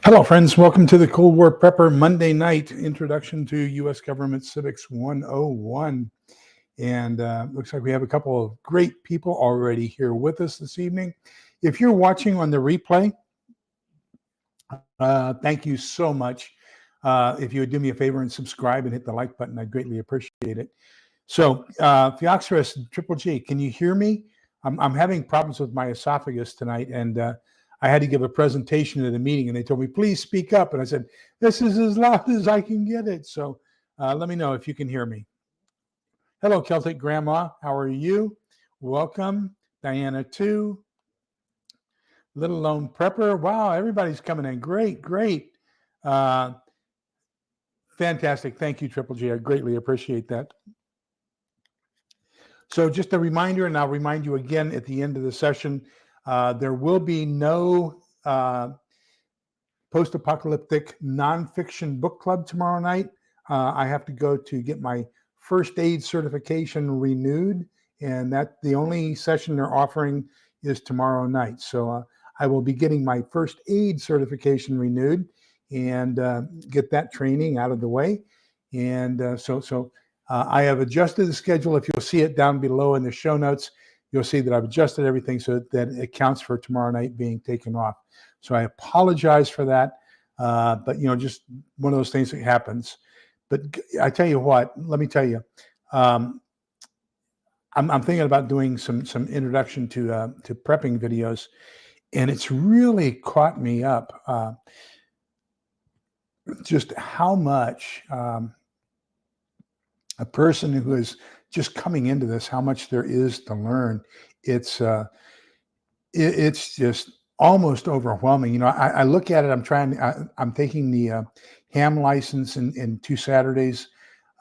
Hello, friends. Welcome to the Cold War Prepper Monday night introduction to U.S. Government Civics 101. And looks like we have a couple of great people already here with us this evening. If you're watching on the replay, thank you so much. If you would do me a favor and subscribe and hit the like button, I'd greatly appreciate it. So, Theoxorus Triple G, can you hear me? I'm having problems with my esophagus tonight, and I had to give a presentation at a meeting, and they told me, please speak up. And I said, this is as loud as I can get it. So let me know if you can hear me. Hello, Celtic Grandma. How are you? Welcome. Diana, too. Little Lone Prepper. Wow, everybody's coming in. Great, great. Fantastic. Thank you, Triple G. I greatly appreciate that. So just a reminder, and I'll remind you again at the end of the session, there will be no post-apocalyptic nonfiction book club tomorrow night. I have to go to get my first aid certification renewed, and that the only session they're offering is tomorrow night. So I will be getting my first aid certification renewed and get that training out of the way. And so I have adjusted the schedule. If you'll see it down below in the show notes, you'll see that I've adjusted everything so that it counts for tomorrow night being taken off. So I apologize for that, but just one of those things that happens. But I tell you what, let me tell you, I'm thinking about doing some introduction to prepping videos, and it's really caught me up just how much a person who is just coming into this, how much there is to learn. It's just almost overwhelming. I look at it. I'm taking the ham license in 2 Saturdays.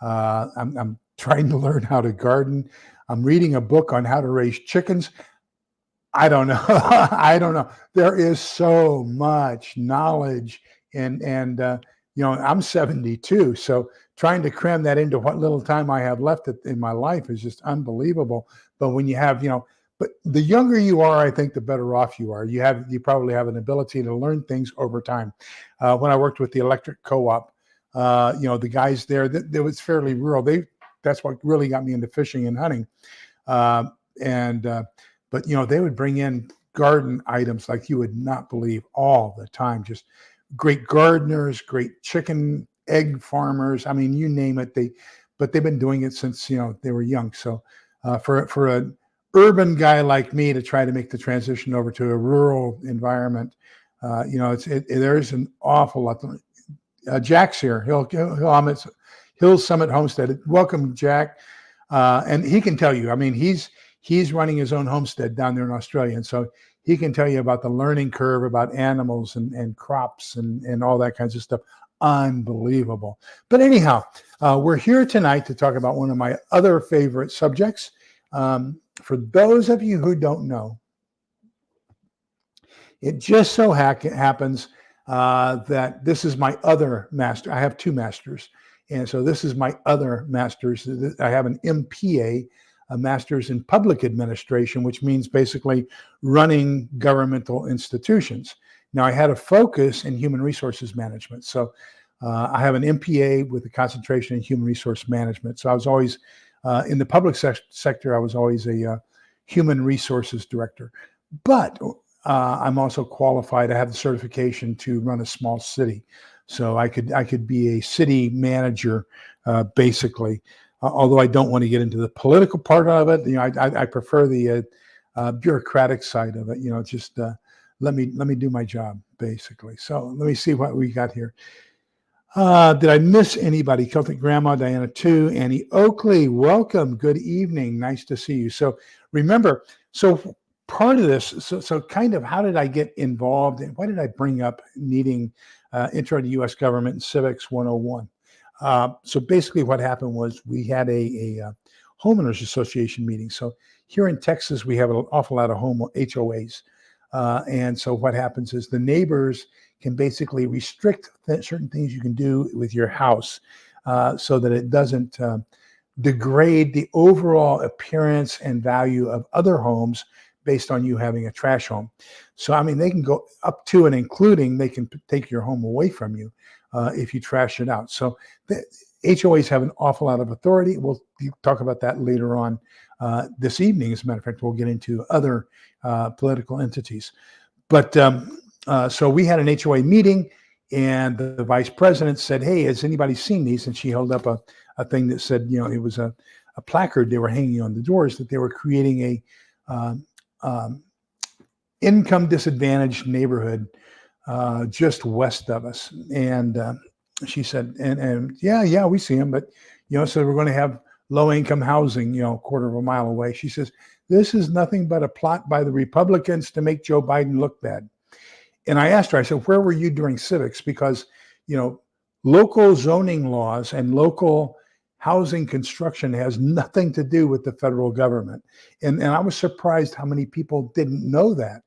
I'm trying to learn how to garden. I'm reading a book on how to raise chickens. I don't know. I don't know. There is so much knowledge, and I'm 72, so trying to cram that into what little time I have left in my life is just unbelievable. But when you have, but the younger you are, I think the better off you are. You probably have an ability to learn things over time. When I worked with the electric co-op, the guys there, that was fairly rural. That's what really got me into fishing and hunting. But they would bring in garden items like you would not believe all the time. Just great gardeners, great chicken, egg farmers. I mean, you name it. But they've been doing it since, they were young. So for an urban guy like me to try to make the transition over to a rural environment, there's an awful lot. Jack's here. Hill Summit Homestead. Welcome, Jack. And he can tell you, I mean, he's running his own homestead down there in Australia. And so he can tell you about the learning curve, about animals and crops and all that kinds of stuff. Unbelievable. But anyhow, we're here tonight to talk about one of my other favorite subjects. For those of you who don't know, it just so happens that this is my other master. I have 2 masters. And so this is my other master's. I have an MPA, a master's in public administration, which means basically running governmental institutions. Now, I had a focus in human resources management. So I have an MPA with a concentration in human resource management. So I was always, in the public sector, I was always a human resources director. But I'm also qualified. I have the certification to run a small city. So I could be a city manager, basically. Although I don't want to get into the political part of it. I prefer the bureaucratic side of it. Just let me do my job, basically. So let me see what we got here. Did I miss anybody? Celtic Grandma, Diana 2, Annie Oakley, welcome. Good evening. Nice to see you. So remember, so part of this, so kind of how did I get involved and why did I bring up needing Intro to U.S. Government and Civics 101? So basically what happened was we had a homeowners association meeting. So here in Texas, we have an awful lot of HOAs. And so what happens is the neighbors can basically restrict certain things you can do with your house so that it doesn't degrade the overall appearance and value of other homes based on you having a trash home. So, I mean, they can go up to and including they can take your home away from you if you trash it out. So the HOAs have an awful lot of authority. We'll talk about that later on this evening. As a matter of fact, we'll get into other political entities. But so we had an HOA meeting, and the vice president said, "Hey, has anybody seen these?" And she held up a thing that said, it was a placard they were hanging on the doors that they were creating a income disadvantaged neighborhood just west of us. And she said, and yeah, we see them, but so we're going to have low income housing, a quarter of a mile away. She says, this is nothing but a plot by the Republicans to make Joe Biden look bad. And I asked her, I said, where were you during civics? Because, local zoning laws and local housing construction has nothing to do with the federal government. And I was surprised how many people didn't know that,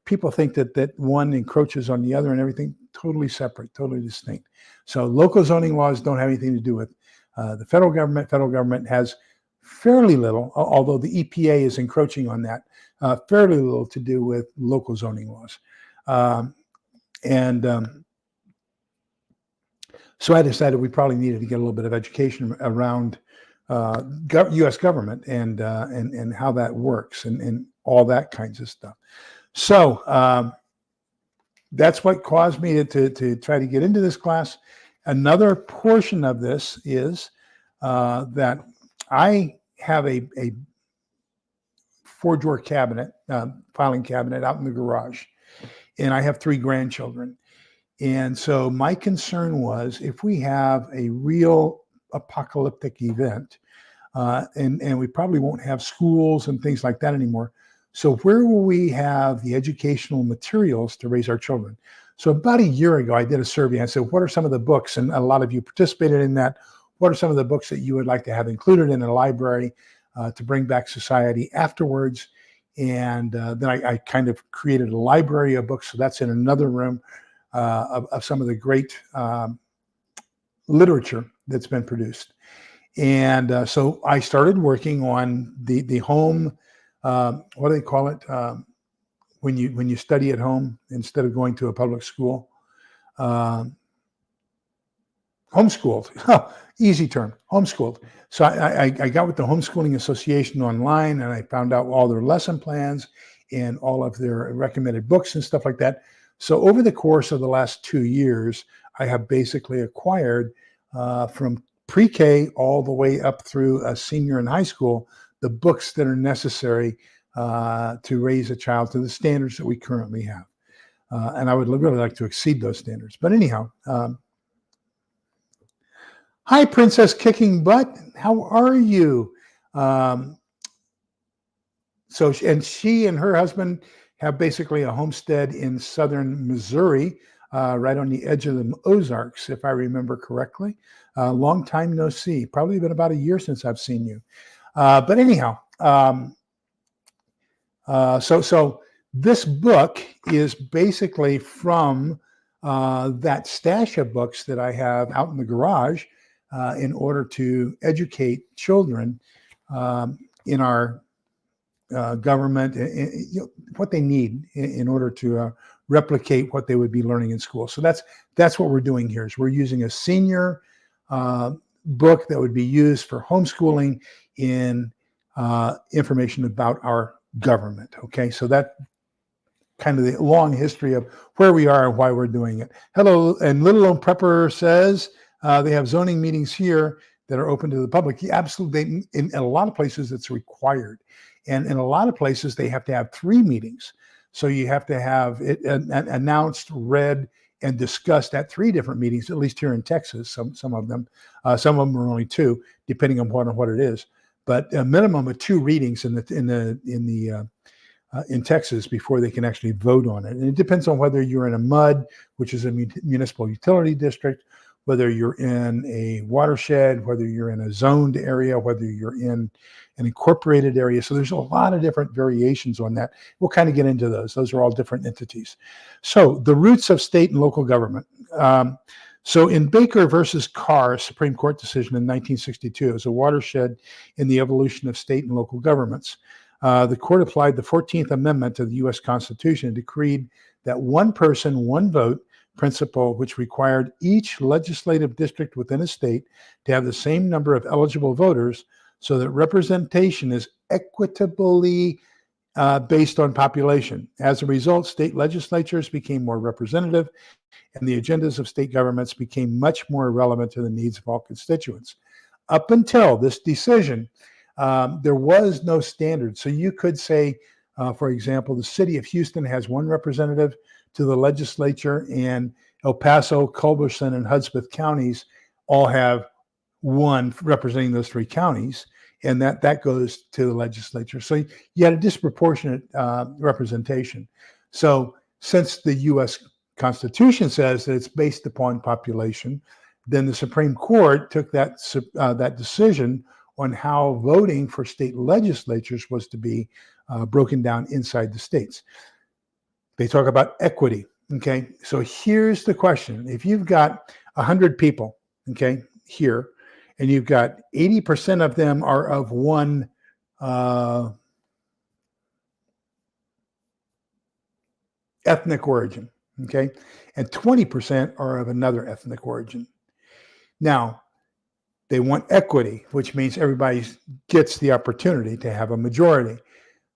people think that one encroaches on the other and everything. Totally separate, totally distinct. So local zoning laws don't have anything to do with the federal government. Federal government has fairly little, although the EPA is encroaching on that, fairly little to do with local zoning laws. So I decided we probably needed to get a little bit of education around U.S. government and how that works and all that kinds of stuff. So that's what caused me to try to get into this class. Another portion of this is that I have a 4-drawer cabinet, filing cabinet out in the garage, and I have 3 grandchildren. And so my concern was if we have a real apocalyptic event, and we probably won't have schools and things like that anymore. So where will we have the educational materials to raise our children? So about a year ago, I did a survey. I said, what are some of the books? And a lot of you participated in that. What are some of the books that you would like to have included in a library to bring back society afterwards? And then I kind of created a library of books. So that's in another room of some of the great literature that's been produced. And so I started working on the home, what do they call it? When you study at home instead of going to a public school, homeschooled, easy term, homeschooled. So I got with the Homeschooling Association online, and I found out all their lesson plans and all of their recommended books and stuff like that. So over the course of the last 2 years, I have basically acquired from pre-K all the way up through a senior in high school, the books that are necessary to raise a child to the standards that we currently have. And I would really like to exceed those standards. But anyhow, hi, Princess Kicking Butt. How are you? So she and her husband have basically a homestead in southern Missouri, right on the edge of the Ozarks, if I remember correctly. Long time no see. Probably been about a year since I've seen you. But anyhow, so this book is basically from that stash of books that I have out in the garage in order to educate children in our government, what they need in order to replicate what they would be learning in school. So that's what we're doing here. Is we're using a senior book that would be used for homeschooling in information about our government. Okay, so that kind of the long history of where we are and why we're doing it. Hello, and Little Lone Prepper says they have zoning meetings here that are open to the public. Yeah, absolutely. In a lot of places, it's required. And in a lot of places, they have to have 3 meetings. So you have to have it announced, read, and discussed at 3 different meetings, at least here in Texas. Some of them are only 2, depending on what it is. But a minimum of 2 readings in Texas before they can actually vote on it. And it depends on whether you're in a MUD, which is a municipal utility district, whether you're in a watershed, whether you're in a zoned area, whether you're in an incorporated area. So there's a lot of different variations on that. We'll kind of get into those. Those are all different entities. So the roots of state and local government. So in Baker versus Carr, Supreme Court decision in 1962, it was a watershed in the evolution of state and local governments. The court applied the 14th Amendment to the U.S. Constitution and decreed that one person, one vote principle, which required each legislative district within a state to have the same number of eligible voters so that representation is equitably based on population. As a result, state legislatures became more representative, and the agendas of state governments became much more relevant to the needs of all constituents. Up until this decision, there was no standard. So you could say, for example, the city of Houston has one representative to the legislature, and El Paso, Culberson, and Hudspeth counties all have one representing those three counties, and that goes to the legislature. So you had a disproportionate representation. So since the U.S. Constitution says that it's based upon population, then the Supreme Court took that decision on how voting for state legislatures was to be broken down inside the states. They talk about equity. Okay, so here's the question: if you've got 100 people, okay, here, and you've got 80% of them are of one ethnic origin, okay, and 20% are of another ethnic origin. Now, they want equity, which means everybody gets the opportunity to have a majority.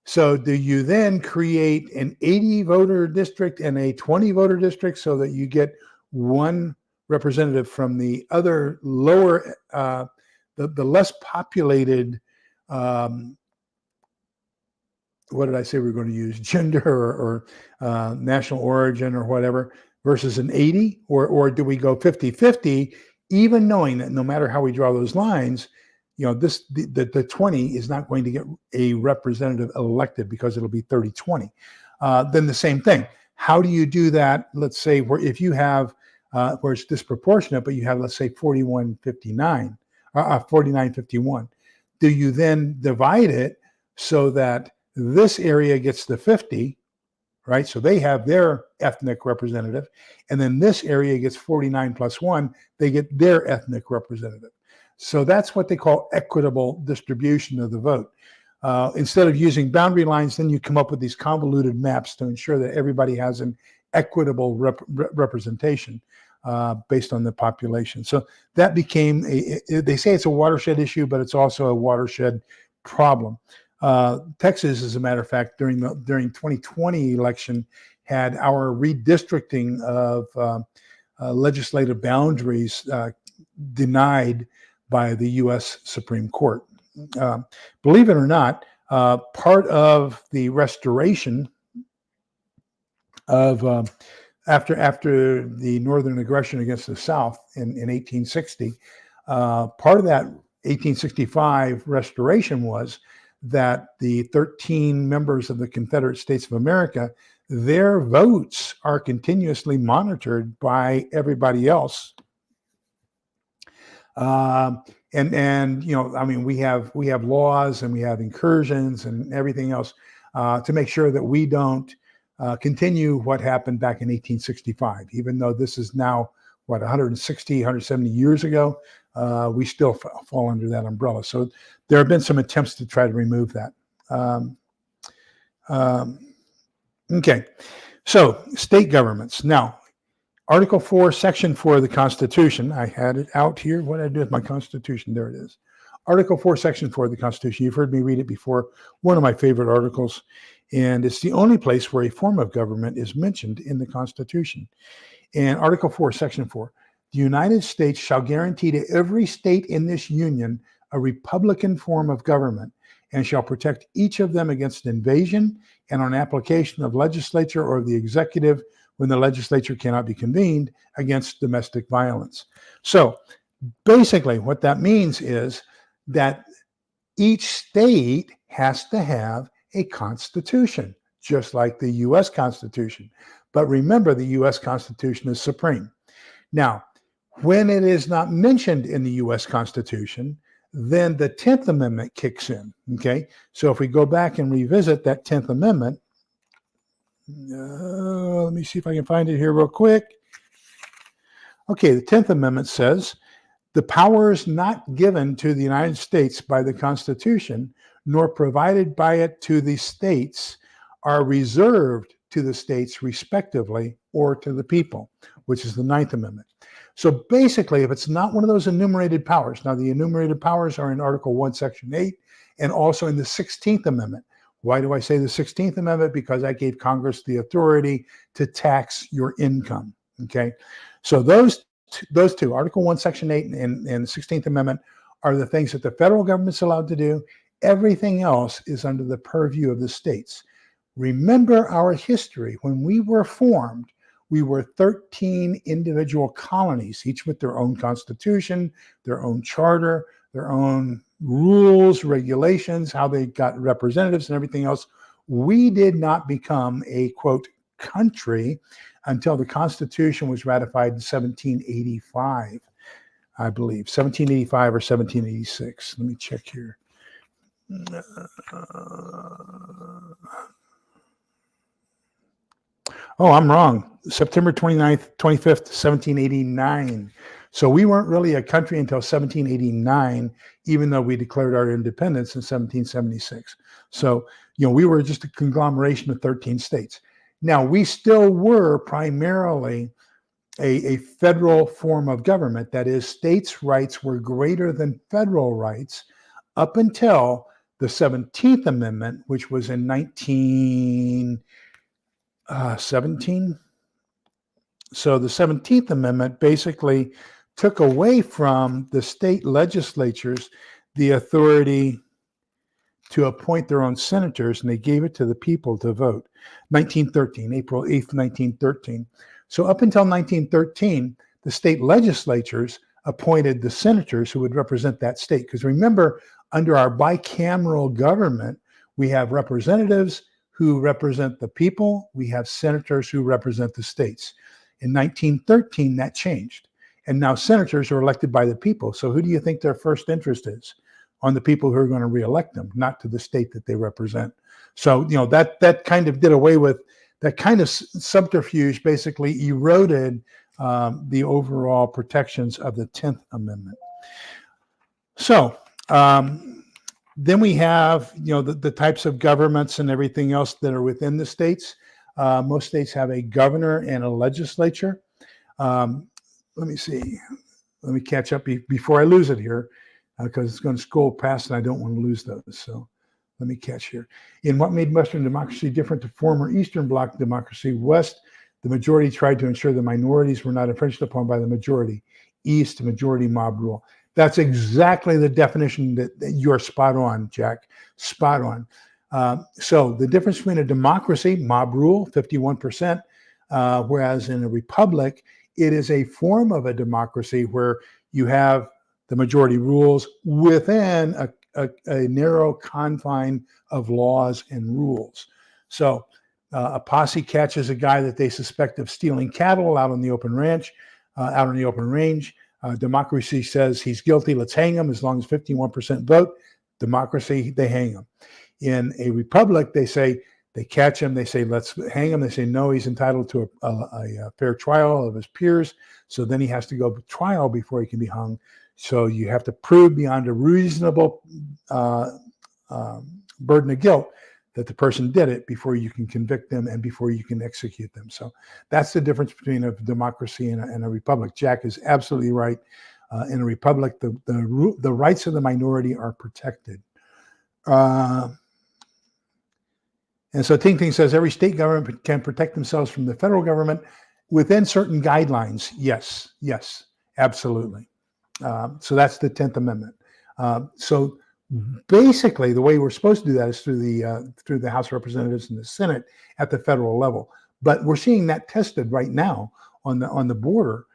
So do you then create an 80 voter district and a 20 voter district so that you get one representative from the other lower, the less populated, what did I say we're going to use, gender or national origin or whatever, versus an 80? Or do we go 50-50, even knowing that no matter how we draw those lines, you know, the 20 is not going to get a representative elected because it'll be 30-20. Then the same thing. How do you do that? Let's say if you have where it's disproportionate, but you have, let's say, 41-59, 49-51. Do you then divide it so that this area gets the 50, right? So they have their ethnic representative, and then this area gets 49+1. They get their ethnic representative. So that's what they call equitable distribution of the vote. Instead of using boundary lines, then you come up with these convoluted maps to ensure that everybody has an equitable representation based on the population. So that became they say it's a watershed issue, but it's also a watershed problem. Texas, as a matter of fact, during 2020 election, had our redistricting of legislative boundaries denied by the U.S. Supreme Court. Believe it or not, part of the restoration of after the Northern aggression against the South in 1860, part of that 1865 restoration was that the 13 members of the Confederate States of America, their votes are continuously monitored by everybody else. And you know, I mean, we have laws and we have incursions and everything else to make sure that we don't continue what happened back in 1865. Even though this is now, 160, 170 years ago, we still fall under that umbrella. So there have been some attempts to try to remove that. Okay, so state governments. Now, Article 4, Section 4 of the Constitution. I had it out here. What did I do with my Constitution? There it is. Article 4, Section 4 of the Constitution. You've heard me read it before. One of my favorite articles. And it's the only place where a form of government is mentioned in the Constitution. And Article 4, Section 4. The United States shall guarantee to every state in this union a republican form of government, and shall protect each of them against invasion and on application of legislature or of the executive when the legislature cannot be convened, against domestic violence. So basically what that means is that each state has to have a constitution, just like the U.S. Constitution. But remember, the U.S. Constitution is supreme. Now, when it is not mentioned in the U.S. Constitution, then the 10th Amendment kicks in, okay? So if we go back and revisit that 10th Amendment, let me see if I can find it here real quick. Okay, the 10th Amendment says, the powers not given to the United States by the Constitution, nor provided by it to the states are reserved to the states respectively or to the people, which is the Ninth Amendment. So basically, if it's not one of those enumerated powers, now the enumerated powers are in Article 1, Section 8, and also in the 16th Amendment. Why do I say the 16th Amendment? Because that gave Congress the authority to tax your income, okay? So those two, Article 1, Section 8, and the 16th Amendment, are the things that the federal government's allowed to do. Everything else is under the purview of the states. Remember our history. When we were formed, we were 13 individual colonies, each with their own constitution, their own charter, their own rules, regulations, how they got representatives and everything else. We did not become a, quote, country until the Constitution was ratified in 1785, I believe, 1785 or 1786. Let me check here. Oh, I'm wrong. September 29th, 25th, 1789. So we weren't really a country until 1789, even though we declared our independence in 1776. So, we were just a conglomeration of 13 states. Now, we still were primarily a federal form of government. That is, states' rights were greater than federal rights up until the 17th Amendment, which was in 1917. So the 17th Amendment basically took away from the state legislatures the authority to appoint their own senators, and they gave it to the people to vote. 1913, April 8th, 1913. So up until 1913, the state legislatures appointed the senators who would represent that state. Because remember, under our bicameral government, we have representatives who represent the people. We have senators who represent the states. In 1913, that changed. And now senators are elected by the people. So who do you think their first interest is? On the people who are going to reelect them, not to the state that they represent. So, that kind of did away with, that kind of subterfuge basically eroded the overall protections of the 10th Amendment. So then we have, the types of governments and everything else that are within the states. Most states have a governor and a legislature. Let me see. Let me catch up before I lose it here, because it's going to scroll past and I don't want to lose those. So let me catch here. In what made Western democracy different to former Eastern Bloc democracy, West, the majority tried to ensure the minorities were not infringed upon by the majority. East, majority mob rule. That's exactly the definition that you're spot on, Jack. Spot on. So the difference between a democracy, mob rule, 51%, whereas in a republic, it is a form of a democracy where you have the majority rules within a narrow confine of laws and rules. So a posse catches a guy that they suspect of stealing cattle out on the open range, out on the open range. Democracy says he's guilty, let's hang him. As long as 51% vote, democracy, they hang him. In a republic, they say, they catch him, they say, let's hang him. They say, no, he's entitled to a fair trial of his peers. So then he has to go to trial before he can be hung. So you have to prove beyond a reasonable burden of guilt that the person did it before you can convict them and before you can execute them. So that's the difference between a democracy and a republic. Jack is absolutely right. In a republic, the rights of the minority are protected. And so Ting Ting says every state government can protect themselves from the federal government within certain guidelines. Yes, absolutely. So that's the 10th Amendment. So basically, the way we're supposed to do that is through the House of Representatives and the Senate at the federal level. But we're seeing that tested right now on the border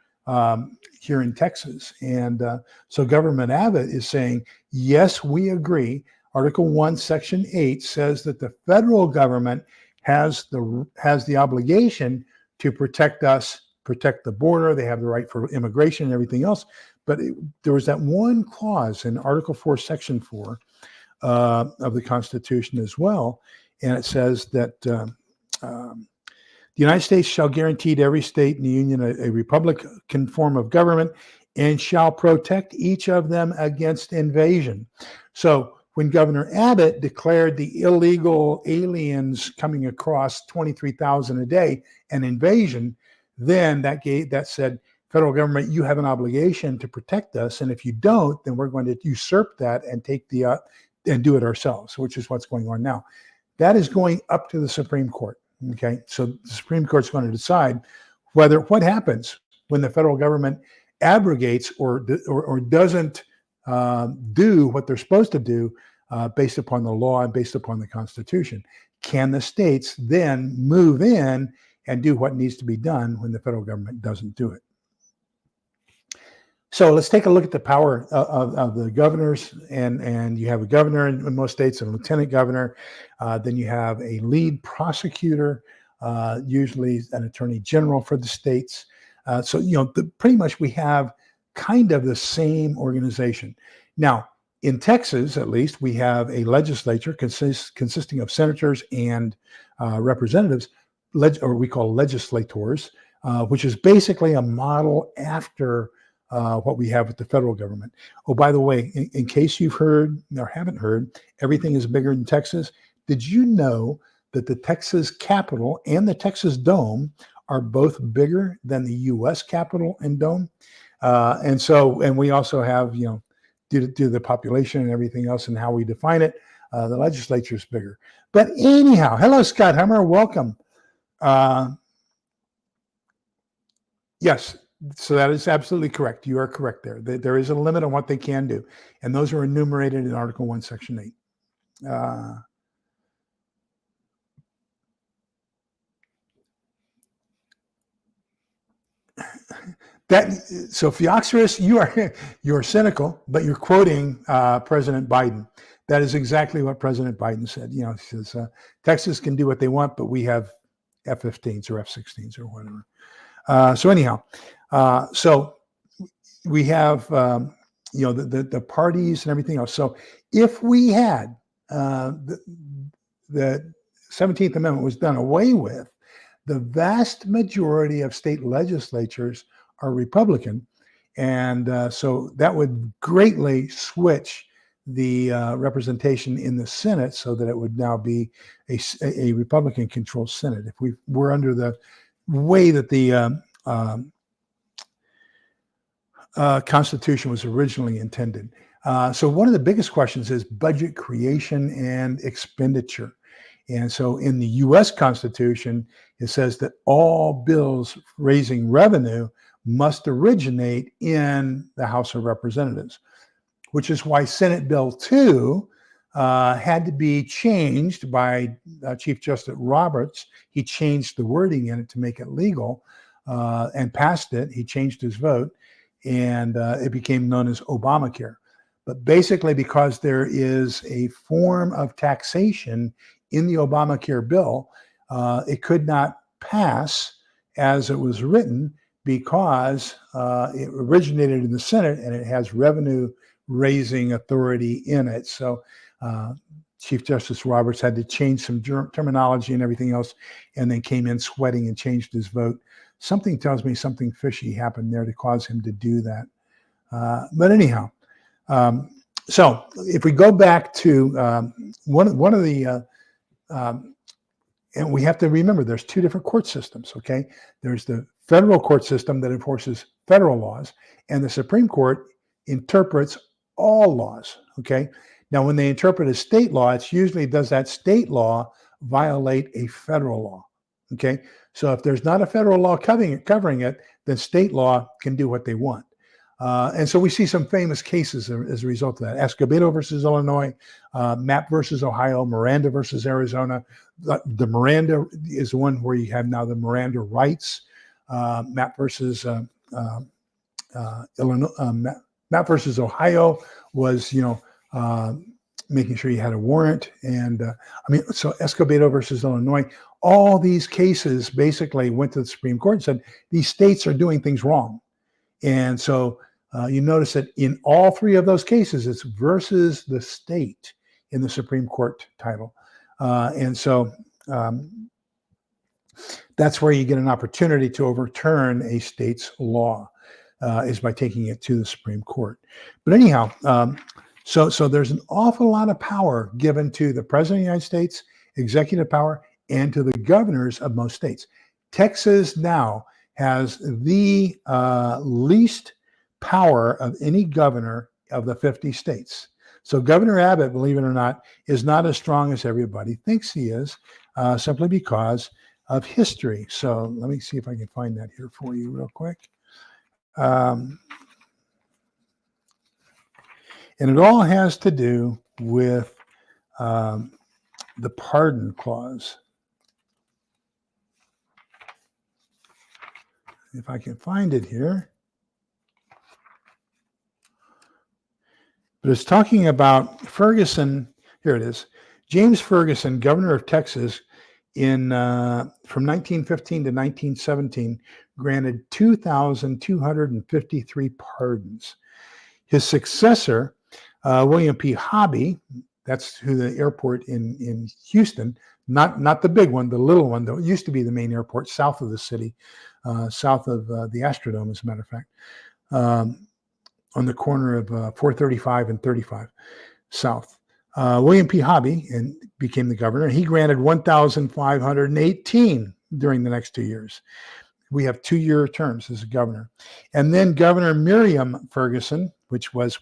here in Texas. And so Government Abbott is saying, yes, we agree. Article 1, Section 8 says that the federal government has the obligation to protect us, protect the border. They have the right for immigration and everything else. But there was that one clause in Article 4, Section 4 of the Constitution as well. And it says that the United States shall guarantee to every state in the Union a republican form of government and shall protect each of them against invasion. So when Governor Abbott declared the illegal aliens coming across 23,000 a day an invasion, then that said, federal government, you have an obligation to protect us, and if you don't, then we're going to usurp that and take and do it ourselves, which is what's going on now. That is going up to the Supreme Court. Okay, so the Supreme Court's going to decide what happens when the federal government abrogates or doesn't do what they're supposed to do based upon the law and based upon the Constitution. Can the states then move in and do what needs to be done when the federal government doesn't do it? So let's take a look at the power of the governors, and you have a governor in most states, and a lieutenant governor. Then you have a lead prosecutor, usually an attorney general for the states. So pretty much we have kind of the same organization. Now, in Texas, at least, we have a legislature consisting of senators and representatives, or we call legislators, which is basically a model after what we have with the federal government. Oh, by the way, in case you've heard or haven't heard, everything is bigger in Texas. Did you know that the Texas Capitol and the Texas Dome are both bigger than the U.S. Capitol and Dome? And we also have, due to the population and everything else and how we define it, the legislature is bigger. But anyhow, hello, Scott Hummer, welcome. Yes, so that is absolutely correct. You are correct there. There is a limit on what they can do, and those are enumerated in Article 1, Section 8. So Theoxerus, you're cynical, but you're quoting President Biden. That is exactly what President Biden said. He says Texas can do what they want, but we have F-15s or F-16s or whatever. So anyhow, so we have the parties and everything else. So if we had the 17th Amendment was done away with, the vast majority of state legislatures are Republican, and so that would greatly switch the representation in the Senate, so that it would now be a Republican-controlled Senate. If we were under the way that the Constitution was originally intended. So one of the biggest questions is budget creation and expenditure. And so in the U.S. Constitution, it says that all bills raising revenue must originate in the House of Representatives, which is why Senate Bill 2 had to be changed by Chief Justice Roberts. He changed the wording in it to make it legal and passed it. He changed his vote, and it became known as Obamacare. But basically, because there is a form of taxation in the Obamacare bill, it could not pass as it was written because it originated in the Senate and it has revenue raising authority in it. So Chief Justice Roberts had to change some terminology and everything else, and then came in sweating and changed his vote. Something tells me something fishy happened there to cause him to do that. But anyhow, so if we go back to one of the and we have to remember there's two different court systems, okay? There's the federal court system that enforces federal laws, and the Supreme Court interprets all laws, okay? Now, when they interpret a state law, it's usually does that state law violate a federal law, okay? So if there's not a federal law covering it, then state law can do what they want. And so we see some famous cases as a result of that. Escobedo versus Illinois, Mapp versus Ohio, Miranda versus Arizona. The Miranda is the one where you have now the Miranda rights. Mapp versus Illinois, Mapp versus Ohio was, making sure you had a warrant. And so Escobedo versus Illinois, all these cases basically went to the Supreme Court and said, these states are doing things wrong. And so you notice that in all three of those cases, it's versus the state in the Supreme Court title. And so that's where you get an opportunity to overturn a state's law, is by taking it to the Supreme Court. But anyhow, So there's an awful lot of power given to the President of the United States, executive power, and to the governors of most states. Texas now has the least power of any governor of the 50 states. So Governor Abbott, believe it or not, is not as strong as everybody thinks he is, simply because of history. So let me see if I can find that here for you real quick. And it all has to do with the pardon clause. If I can find it here. But it's talking about Ferguson. Here it is. James Ferguson, governor of Texas, from 1915 to 1917, granted 2,253 pardons. His successor, William P. Hobby, that's who the airport in Houston, not the big one, the little one, that used to be the main airport south of the city, south of the Astrodome, as a matter of fact, on the corner of 435 and 35 south. William P. Hobby became the governor. He granted 1,518 during the next 2 years. We have 2-year terms as a governor. And then Governor Miriam Ferguson, which was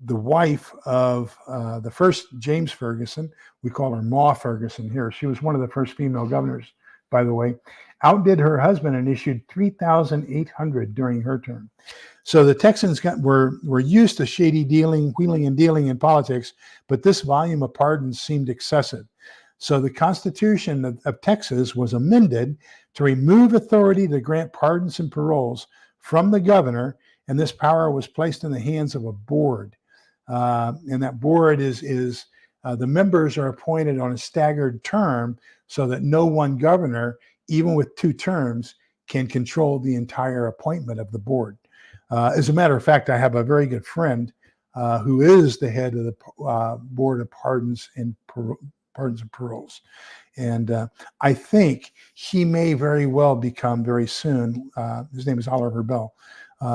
the wife of the first James Ferguson. We call her Ma Ferguson here. She was one of the first female governors, by the way, outdid her husband and issued 3,800 during her term. So the Texans were used to shady dealing, wheeling and dealing in politics, but this volume of pardons seemed excessive. So the Constitution of Texas was amended to remove authority to grant pardons and paroles from the governor, and this power was placed in the hands of a board. And that board is the members are appointed on a staggered term so that no one governor, even with 2 terms, can control the entire appointment of the board. As a matter of fact, I have a very good friend who is the head of the Board of Pardons and Paroles. And I think he may very well become very soon, his name is Oliver Bell,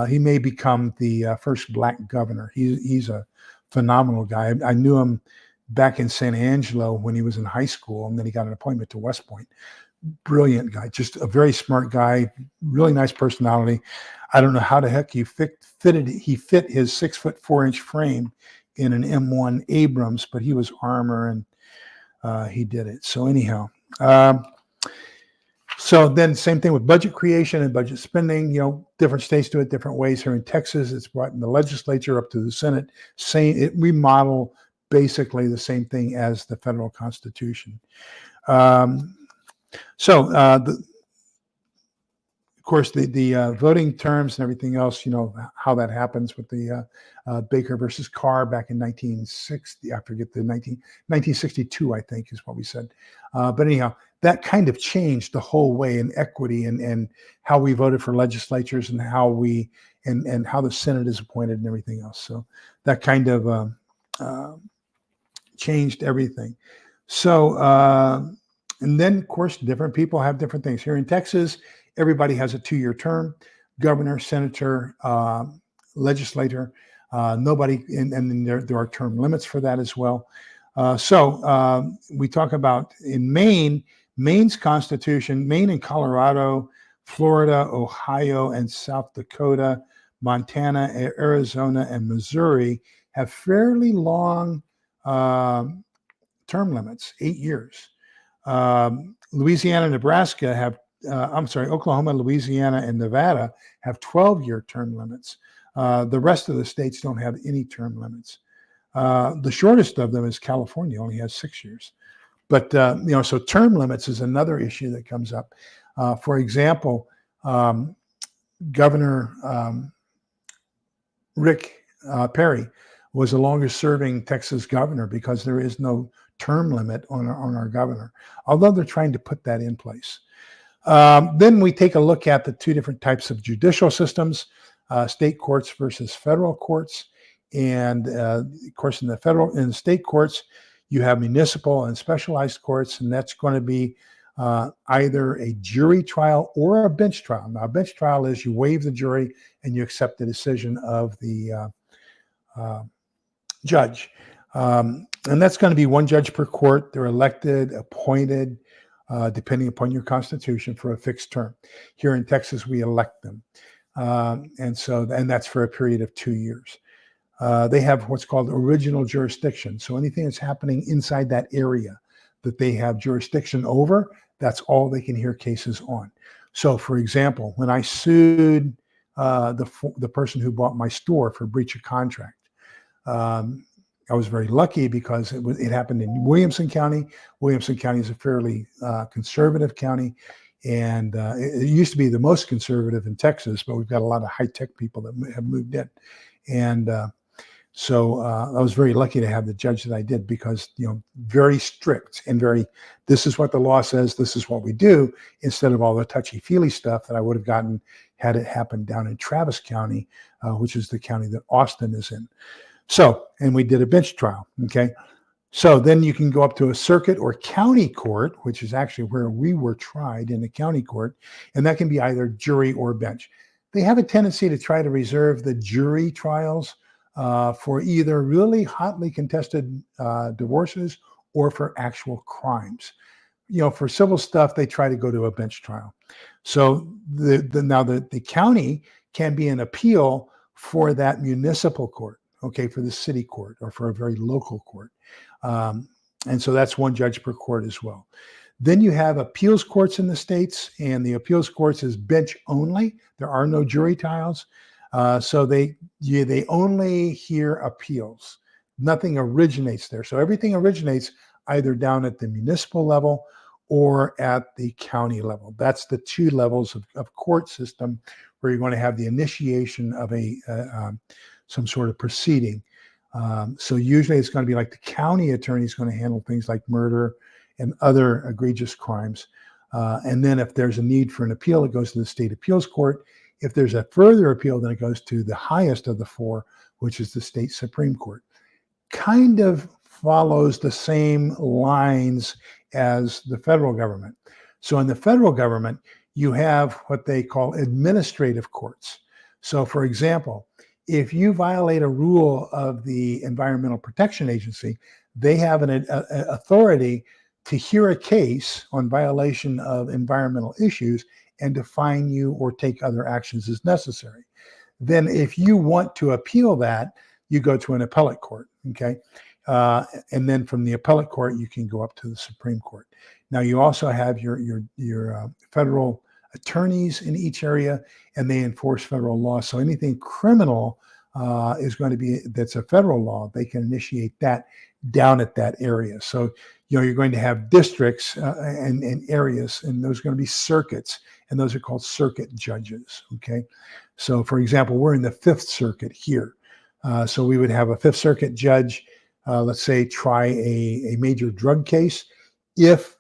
he may become the first Black governor. He's a phenomenal guy. I knew him back in San Angelo when he was in high school, and then he got an appointment to West Point. Brilliant guy, just a very smart guy, really nice personality. I don't know how the heck he fit his 6'4" frame in an M1 Abrams, but he was armor and he did it. So anyhow, so then same thing with budget creation and budget spending. Different states do it different ways. Here in Texas, it's brought in the legislature up to the Senate. We model basically the same thing as the federal Constitution. Of course, the voting terms and everything else, how that happens with the Baker versus Carr back in 1960. I forget 1962, I think is what we said. But anyhow, that kind of changed the whole way in equity and how we voted for legislatures and how and how the Senate is appointed and everything else. So that kind of changed everything. So, and then, of course, different people have different things. Here in Texas, everybody has a 2-year term: governor, senator, legislator. Nobody, and then there are term limits for that as well. So we talk about in Maine's Constitution, Maine and Colorado, Florida, Ohio, and South Dakota, Montana, Arizona, and Missouri have fairly long term limits, 8 years. Louisiana, Nebraska have, Oklahoma, Louisiana, and Nevada have 12-year term limits. The rest of the states don't have any term limits. The shortest of them is California, only has 6 years. But, so term limits is another issue that comes up. For example, Governor Rick Perry was the longest serving Texas governor because there is no term limit on our governor, although they're trying to put that in place. Then we take a look at the 2 different types of judicial systems, state courts versus federal courts. And of course, in the state courts, you have municipal and specialized courts, and that's going to be either a jury trial or a bench trial. Now, a bench trial is you waive the jury and you accept the decision of the judge. And that's going to be one judge per court. They're elected, appointed, depending upon your constitution, for a fixed term. Here in Texas, we elect them. And that's for a period of 2 years. They have what's called original jurisdiction. So anything that's happening inside that area that they have jurisdiction over, that's all they can hear cases on. So, for example, when I sued the person who bought my store for breach of contract, I was very lucky because it happened in Williamson County. Williamson County is a fairly conservative county, and it used to be the most conservative in Texas, but we've got a lot of high-tech people that have moved in. And so I was very lucky to have the judge that I did because, very strict and this is what the law says, this is what we do, instead of all the touchy-feely stuff that I would have gotten had it happened down in Travis County, which is the county that Austin is in. So, and we did a bench trial, okay? So then you can go up to a circuit or county court, which is actually where we were tried, in the county court, and that can be either jury or bench. They have a tendency to try to reserve the jury trials for either really hotly contested divorces or for actual crimes. For civil stuff, they try to go to a bench trial. So the county can be an appeal for that municipal court, okay, for the city court or for a very local court. And so that's one judge per court as well. Then you have appeals courts in the states, and the appeals courts is bench only. There are no jury trials. So they only hear appeals. Nothing originates there. So everything originates either down at the municipal level or at the county level. That's the two levels of court system where you're going to have the initiation of some sort of proceeding. So usually it's going to be like the county attorney is going to handle things like murder and other egregious crimes. And then if there's a need for an appeal, it goes to the state appeals court. If there's a further appeal, then it goes to the highest of the four, which is the state Supreme Court. Kind of follows the same lines as the federal government. So in the federal government, you have what they call administrative courts. So for example, if you violate a rule of the Environmental Protection Agency, they have an authority to hear a case on violation of environmental issues and to fine you or take other actions as necessary. Then if you want to appeal that, you go to an appellate court, okay? And then from the appellate court, you can go up to the Supreme Court. Now you also have your federal attorneys in each area, and they enforce federal law. So anything criminal is going to be, that's a federal law, they can initiate that down at that area. So, you're going to have districts and areas, and those are going to be circuits, and those are called circuit judges, okay? So for example, we're in the Fifth Circuit here. So we would have a Fifth Circuit judge, let's say, try a major drug case. If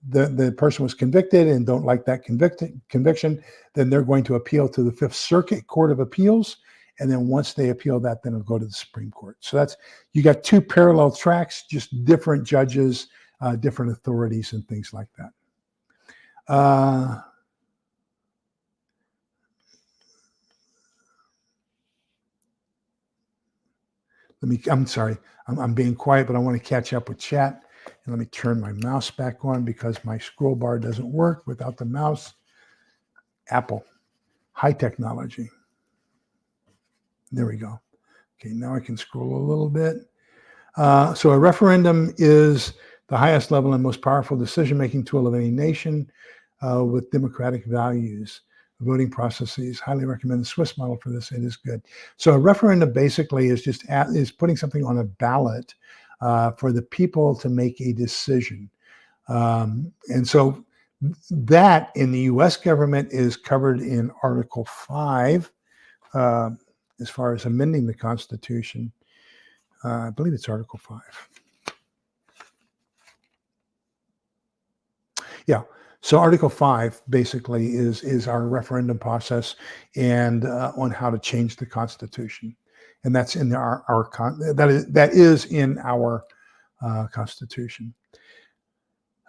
the person was convicted and don't like that conviction, then they're going to appeal to the Fifth Circuit Court of Appeals. And then once they appeal that, then it'll go to the Supreme Court. So you got two parallel tracks, just different judges, different authorities and things like that. I'm sorry, I'm being quiet, but I want to catch up with chat. And let me turn my mouse back on because my scroll bar doesn't work without the mouse. Apple, high technology. There we go. Okay, now I can scroll a little bit. So a referendum is the highest level and most powerful decision-making tool of any nation with democratic values. Voting processes, highly recommend the Swiss model for this. It is good. So a referendum basically is just putting something on a ballot for the people to make a decision. And so that in the U.S. government is covered in Article 5 as far as amending the Constitution. I believe it's Article 5. Yeah. So Article 5 basically is our referendum process and on how to change the Constitution, and that's in that is in our Constitution.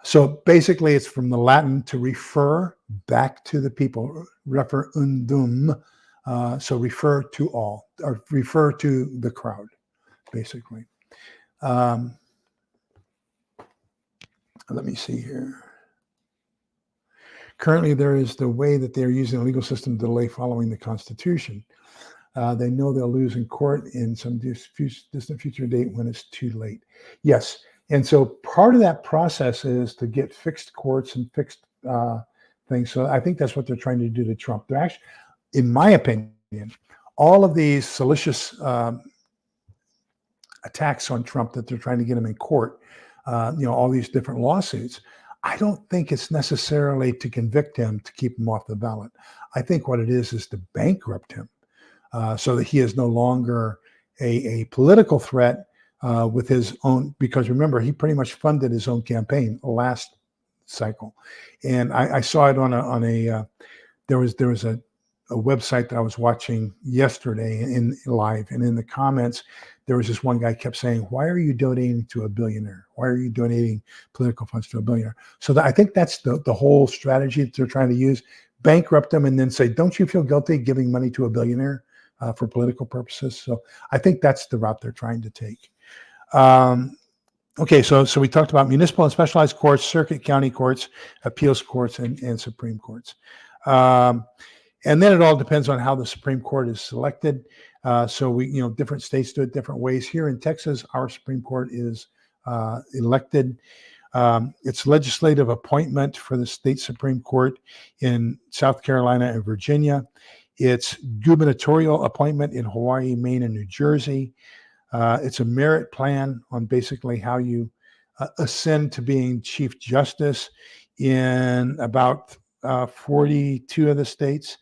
So basically, it's from the Latin to refer back to the people, referendum. So refer to all, or refer to the crowd. basically. Let me see here. Currently, there is the way that they're using the legal system to delay following the Constitution. They know they'll lose in court in some distant future date when it's too late. Yes. And so part of that process is to get fixed courts and fixed things. So I think that's what they're trying to do to Trump. They're actually, in my opinion, all of these salacious attacks on Trump that they're trying to get him in court, all these different lawsuits, I don't think it's necessarily to convict him to keep him off the ballot. I think what it is to bankrupt him so that he is no longer a political threat with his own, because remember, he pretty much funded his own campaign last cycle. And I saw it there was a website that I was watching yesterday in live, and in the comments, there was this one guy kept saying, "Why are you donating to a billionaire? Why are you donating political funds to a billionaire?" So I think that's the whole strategy that they're trying to use: bankrupt them and then say, "Don't you feel guilty giving money to a billionaire for political purposes?" So I think that's the route they're trying to take. Okay, so we talked about municipal and specialized courts, circuit county courts, appeals courts, and Supreme Courts. And then it all depends on how the Supreme Court is selected. So different states do it different ways. Here in Texas, our Supreme Court is elected. It's legislative appointment for the state Supreme Court in South Carolina and Virginia. It's gubernatorial appointment in Hawaii, Maine, and New Jersey. It's a merit plan on basically how you ascend to being Chief Justice in about 42 of the states.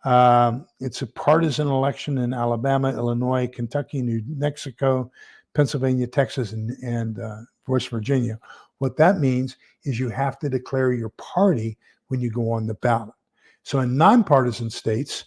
It's a partisan election in Alabama, Illinois, Kentucky, New Mexico, Pennsylvania, Texas, and West Virginia. What that means is you have to declare your party when you go on the ballot. So in nonpartisan states,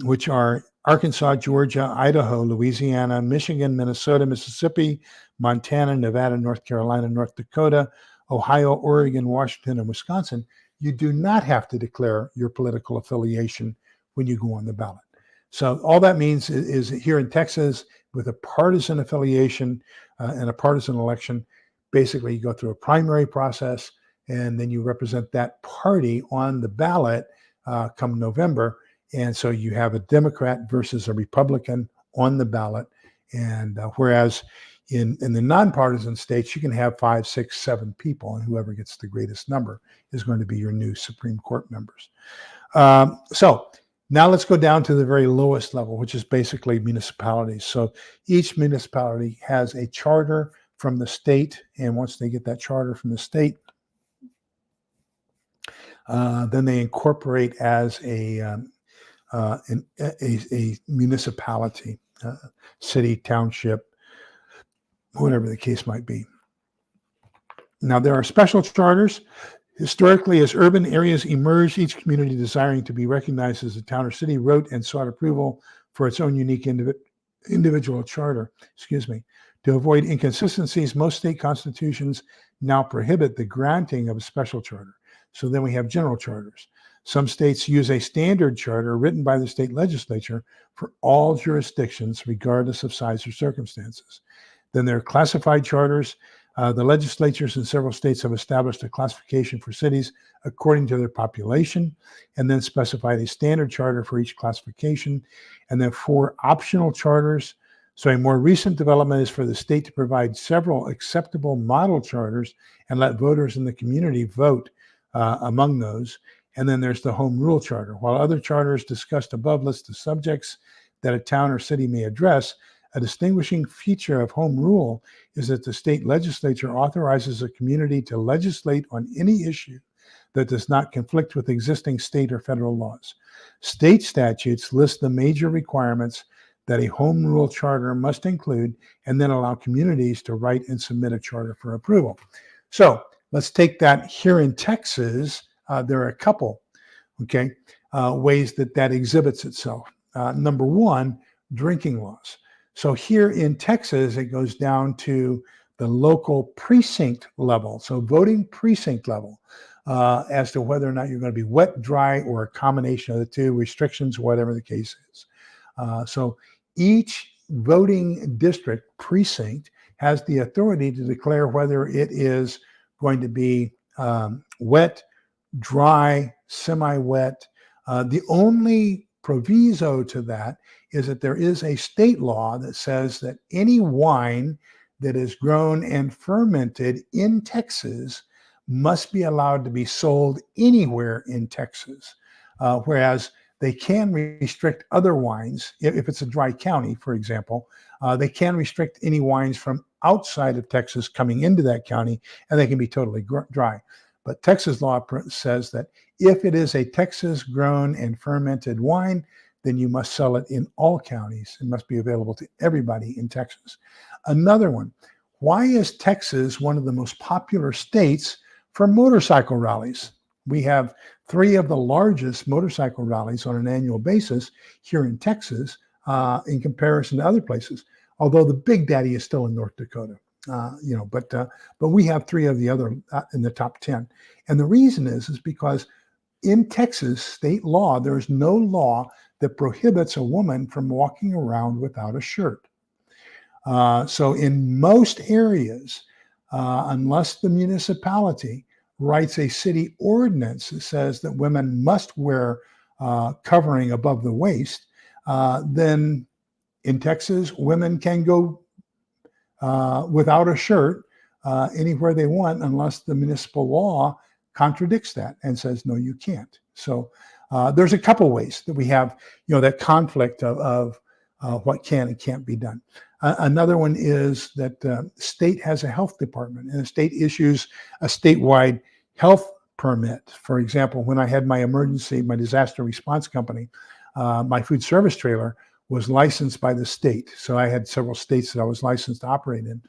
which are Arkansas, Georgia, Idaho, Louisiana, Michigan, Minnesota, Mississippi, Montana, Nevada, North Carolina, North Dakota, Ohio, Oregon, Washington, and Wisconsin, you do not have to declare your political affiliation when you go on the ballot. So all that means is here in Texas, with a partisan affiliation and a partisan election, basically you go through a primary process and then you represent that party on the ballot come November. And so you have a Democrat versus a Republican on the ballot. And whereas in the nonpartisan states, you can have 5, 6, 7 people, and whoever gets the greatest number is going to be your new Supreme Court members. So now let's go down to the very lowest level, which is basically municipalities. So each municipality has a charter from the state, and once they get that charter from the state, then they incorporate as a municipality, city, township, whatever the case might be. Now, there are special charters. Historically, as urban areas emerged, each community desiring to be recognized as a town or city wrote and sought approval for its own unique individual charter. To avoid inconsistencies, most state constitutions now prohibit the granting of a special charter. So then we have general charters. Some states use a standard charter written by the state legislature for all jurisdictions, regardless of size or circumstances. Then there are classified charters. The legislatures in several states have established a classification for cities according to their population, and then specified a standard charter for each classification, and then 4 optional charters. So a more recent development is for the state to provide several acceptable model charters and let voters in the community vote among those. And then there's the home rule charter. While other charters discussed above list the subjects that a town or city may address, a distinguishing feature of home rule is that the state legislature authorizes a community to legislate on any issue that does not conflict with existing state or federal laws. State statutes list the major requirements that a home rule charter must include, and then allow communities to write and submit a charter for approval. So let's take that here in Texas. There are a couple, ways that exhibits itself. Number one, drinking laws. So here in Texas, it goes down to the local precinct level, so voting precinct level, as to whether or not you're going to be wet, dry, or a combination of the two, restrictions, whatever the case is. So each voting district precinct has the authority to declare whether it is going to be wet, dry, semi-wet. The only proviso to that is that there is a state law that says that any wine that is grown and fermented in Texas must be allowed to be sold anywhere in Texas, whereas they can restrict other wines. If it's a dry county, for example, they can restrict any wines from outside of Texas coming into that county, and they can be totally dry. But Texas law says that if it is a Texas grown and fermented wine, then you must sell it in all counties. It must be available to everybody in Texas. Another one, why is Texas one of the most popular states for motorcycle rallies? We have 3 of the largest motorcycle rallies on an annual basis here in Texas in comparison to other places, although the big daddy is still in North Dakota. But we have 3 of the other in the top 10. And the reason is because in Texas state law, there is no law that prohibits a woman from walking around without a shirt. So in most areas, unless the municipality writes a city ordinance that says that women must wear covering above the waist, then in Texas, women can go without a shirt anywhere they want, unless the municipal law contradicts that and says, no, you can't. So there's a couple ways that we have, that conflict of what can and can't be done. Another one is that the state has a health department, and the state issues a statewide health permit. For example, when I had my disaster response company, my food service trailer was licensed by the state. So I had several states that I was licensed to operate in.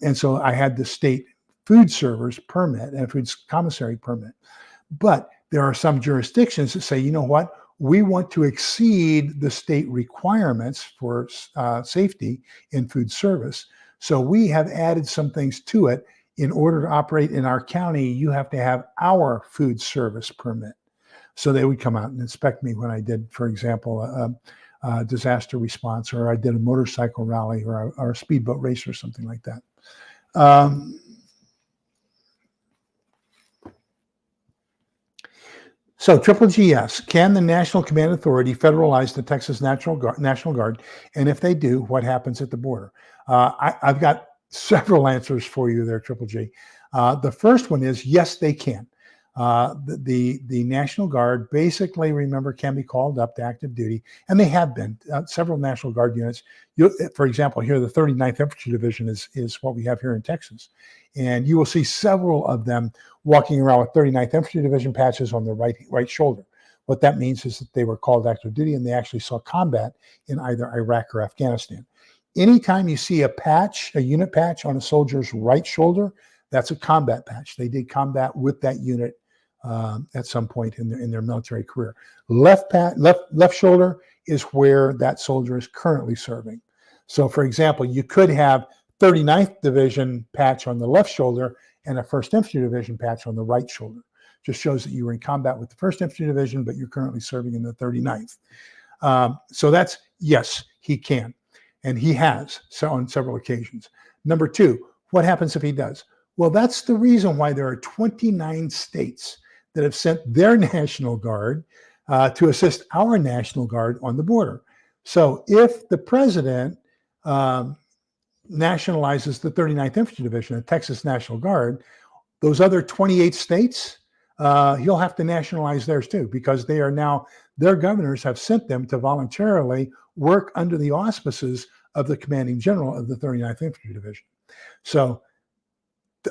And so I had the state food servers permit and food commissary permit. But there are some jurisdictions that say, you know what, we want to exceed the state requirements for safety in food service. So we have added some things to it. In order to operate in our county, you have to have our food service permit. So they would come out and inspect me when I did, for example, disaster response, or I did a motorcycle rally, or a speedboat race or something like that. So Triple GS, can the National Command Authority federalize the Texas National Guard? And if they do, what happens at the border? I've got several answers for you there, Triple G. The first one is, yes, they can. The National Guard basically, remember, can be called up to active duty, and they have been. Several National Guard units, for example, here the 39th Infantry Division is what we have here in Texas. And you will see several of them walking around with 39th Infantry Division patches on their right shoulder. What that means is that they were called active duty and they actually saw combat in either Iraq or Afghanistan. Anytime you see a unit patch on a soldier's right shoulder, that's a combat patch. They did combat with that unit at some point in their military career. Left shoulder is where that soldier is currently serving. So, for example, you could have 39th Division patch on the left shoulder and a 1st Infantry Division patch on the right shoulder. Just shows that you were in combat with the 1st Infantry Division, but you're currently serving in the 39th. So that's, yes, he can. And he has, so on several occasions. Number 2, what happens if he does? Well, that's the reason why there are 29 states that have sent their National Guard to assist our National Guard on the border. So if the president nationalizes the 39th Infantry Division, the Texas National Guard, those other 28 states, he'll have to nationalize theirs too, because they are now, their governors have sent them to voluntarily work under the auspices of the commanding general of the 39th Infantry Division. So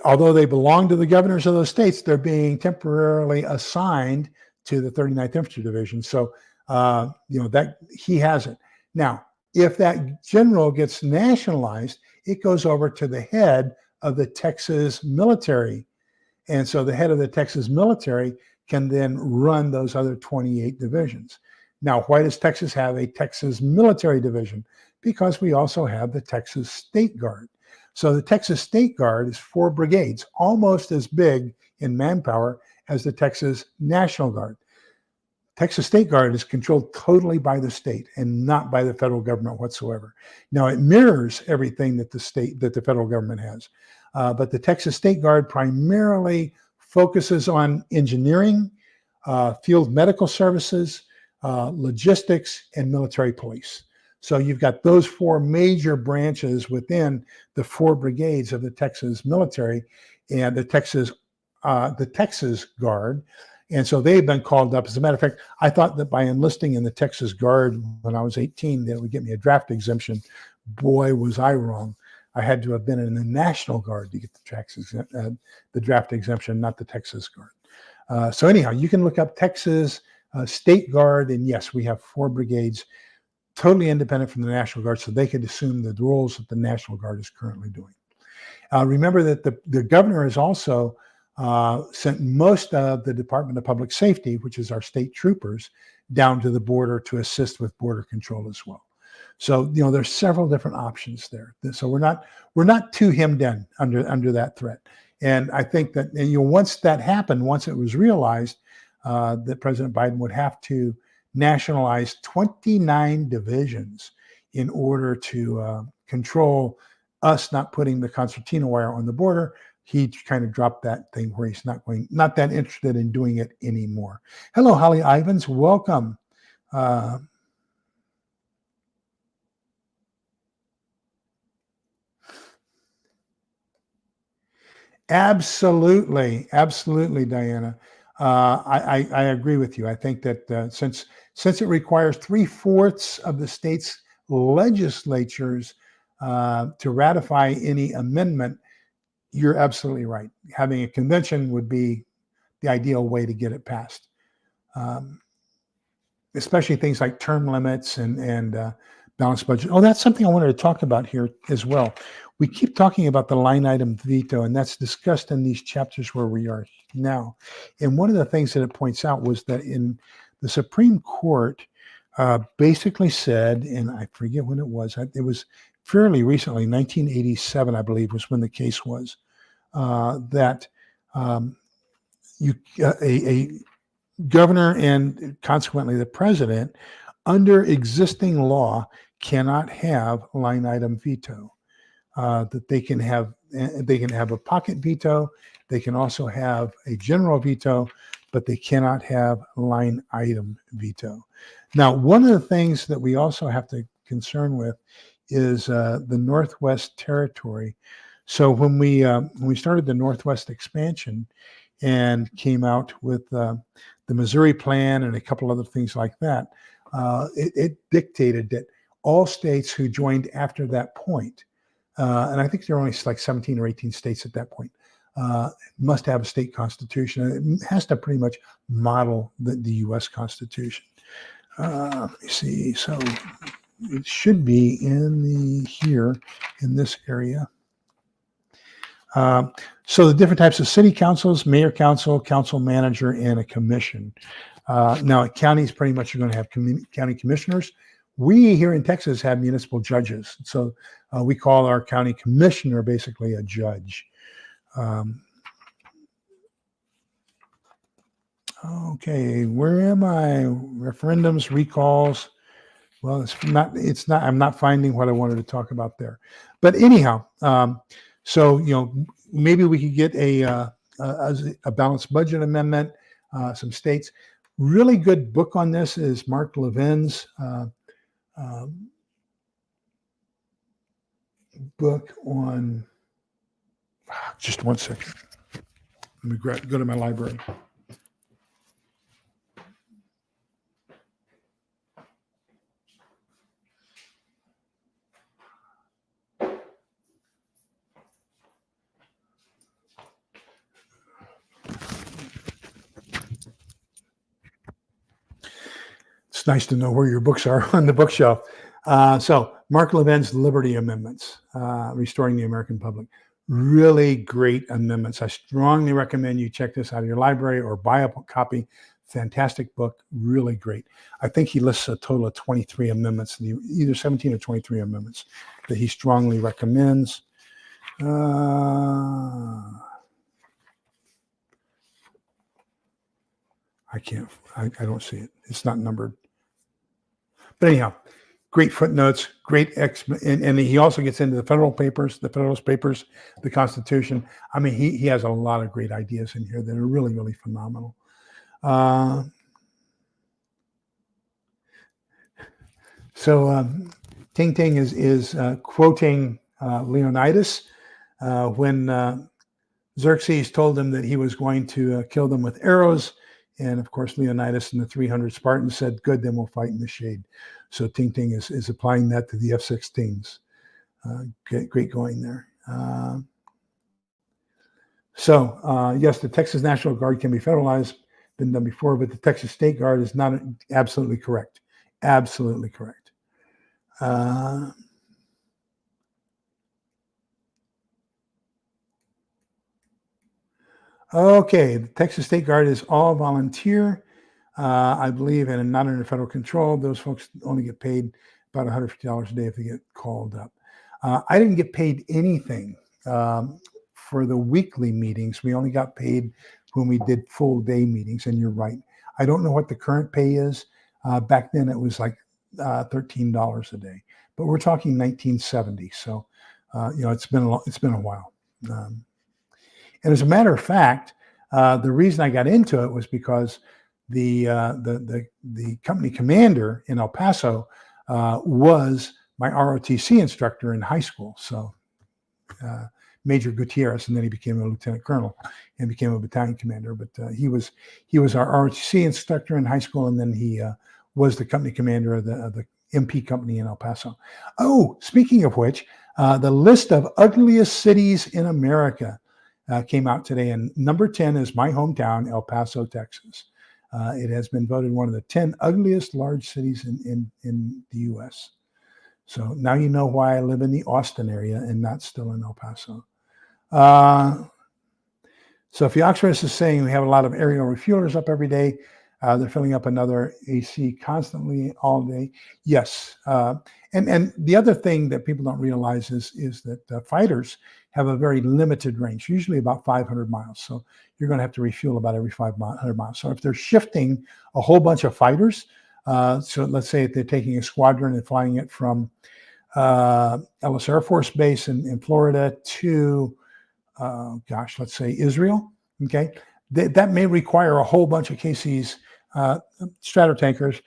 although they belong to the governors of those states, they're being temporarily assigned to the 39th Infantry Division. So, that he has it. Now, if that general gets nationalized, it goes over to the head of the Texas military. And so the head of the Texas military can then run those other 28 divisions. Now, why does Texas have a Texas military division? Because we also have the Texas State Guard. So the Texas State Guard is 4 brigades, almost as big in manpower as the Texas National Guard. Texas State Guard is controlled totally by the state and not by the federal government whatsoever. Now, it mirrors everything that the federal government has, but the Texas State Guard primarily focuses on engineering, field medical services, logistics, and military police. So you've got those four major branches within the four brigades of the Texas military and the Texas Guard. And so they've been called up. As a matter of fact, I thought that by enlisting in the Texas Guard when I was 18, that would get me a draft exemption. Boy, was I wrong. I had to have been in the National Guard to get the draft exemption, not the Texas Guard. So anyhow, you can look up Texas State Guard, and yes, we have four brigades, totally independent from the National Guard, so they could assume the roles that the National Guard is currently doing. Remember that the governor has also sent most of the Department of Public Safety, which is our state troopers, down to the border to assist with border control as well. So there's several different options there. So we're not too hemmed in under that threat. And I think that once that happened, once it was realized that President Biden would have to nationalize 29 divisions in order to control us not putting the concertina wire on the border, he kind of dropped that thing where he's not that interested in doing it anymore. Hello, Holly Ivans, welcome. Absolutely, Diana. I agree with you. I think that since it requires 3/4 of the state's legislatures to ratify any amendment, you're absolutely right. Having a convention would be the ideal way to get it passed, especially things like term limits and balanced budget. Oh, that's something I wanted to talk about here as well. We keep talking about the line item veto, and that's discussed in these chapters where we are now. And one of the things that it points out was that in the Supreme Court basically said, and I forget when it was fairly recently, 1987, I believe, was when the case was, that a governor and consequently the president, under existing law, cannot have line item veto. That they can have a pocket veto, they can also have a general veto, but they cannot have line item veto. Now, one of the things that we also have to concern with is the Northwest Territory. So when we started the Northwest expansion and came out with the Missouri Plan and a couple other things like that, it dictated that all states who joined after that point, and I think there are only like 17 or 18 states at that point, must have a state constitution. It has to pretty much model the U.S. Constitution. Let me see. So it should be here in this area. So the different types of city councils: mayor council, council manager, and a commission. Now, counties pretty much are going to have county commissioners. We here in Texas have municipal judges. So we call our county commissioner basically a judge. Okay, where am I? Referendums, recalls. Well, I'm not finding what I wanted to talk about there. But anyhow, so, maybe we could get a balanced budget amendment, some states. Really good book on this is Mark Levin's book on, just one second. Let me go to my library. It's nice to know where your books are on the bookshelf. So Mark Levin's Liberty Amendments, Restoring the American Public. Really great amendments. I strongly recommend you check this out of your library or buy a copy. Fantastic book, really great. I think he lists a total of 23 amendments, either 17 or 23 amendments that he strongly recommends. I I don't see it. It's not numbered. But anyhow, great footnotes, and he also gets into the Federalist Papers, the Constitution. I mean, he has a lot of great ideas in here that are really, really phenomenal. Ting Ting is quoting Leonidas when Xerxes told him that he was going to kill them with arrows. And of course, Leonidas and the 300 Spartans said, good, then we'll fight in the shade. So Ting Ting is applying that to the F-16s. Great going there. Yes, the Texas National Guard can be federalized, been done before, but the Texas State Guard is not absolutely correct. Absolutely correct. Okay, the Texas State Guard is all volunteer, I believe, and not under federal control. Those folks only get paid about $150 a day if they get called up. I didn't get paid anything for the weekly meetings. We only got paid when we did full day meetings, and you're right. I don't know what the current pay is. Back then it was like $13 a day, but we're talking 1970. So, it's been a while. And as a matter of fact, the reason I got into it was because the company commander in El Paso was my ROTC instructor in high school. So Major Gutierrez, and then he became a lieutenant colonel and became a battalion commander. But he was our ROTC instructor in high school, and then he was the company commander of the MP company in El Paso. Oh, speaking of which, the list of ugliest cities in America came out today, and number 10 is my hometown, El Paso, Texas. It has been voted one of the 10 ugliest large cities in the U.S. So now you know why I live in the Austin area and not still in El Paso. So if the Oxford is saying we have a lot of aerial refuelers up every day, they're filling up another AC constantly all day. Yes. And the other thing that people don't realize is that fighters have a very limited range, usually about 500 miles. So you're going to have to refuel about every 500 miles. So if they're shifting a whole bunch of fighters, so let's say if they're taking a squadron and flying it from Ellis Air Force Base in Florida to, let's say Israel, okay, that may require a whole bunch of KC's Stratotankers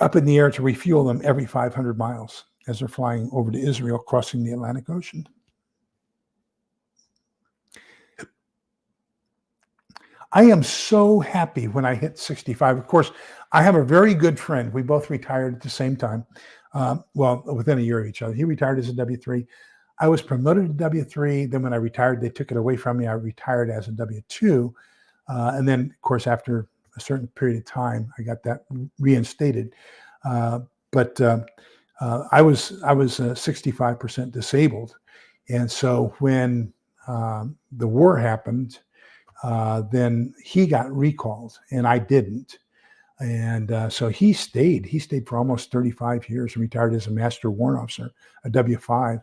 up in the air to refuel them every 500 miles as they're flying over to Israel, crossing the Atlantic Ocean. I am so happy when I hit 65. Of course, I have a very good friend. We both retired at the same time. Within a year of each other. He retired as a W3. I was promoted to W3. Then when I retired, they took it away from me. I retired as a W2. And then, of course, after a certain period of time, I got that reinstated. But I was 65% disabled. And so when the war happened, then he got recalled and I didn't. And so he stayed for almost 35 years and retired as a master warrant officer, a W5.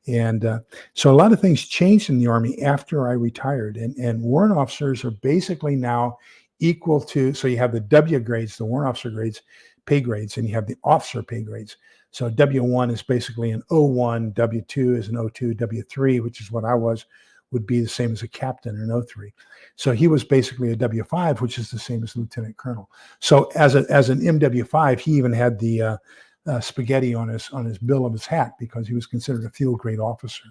And so a lot of things changed in the Army after I retired. And warrant officers are basically now equal to, so you have the W grades, the warrant officer grades, pay grades, and you have the officer pay grades. So W1 is basically an O1, W2 is an O2, W3, which is what I was, would be the same as a captain or an O3. So he was basically a W5, which is the same as lieutenant colonel. So as an MW5, he even had the spaghetti on his bill of his hat because he was considered a field grade officer.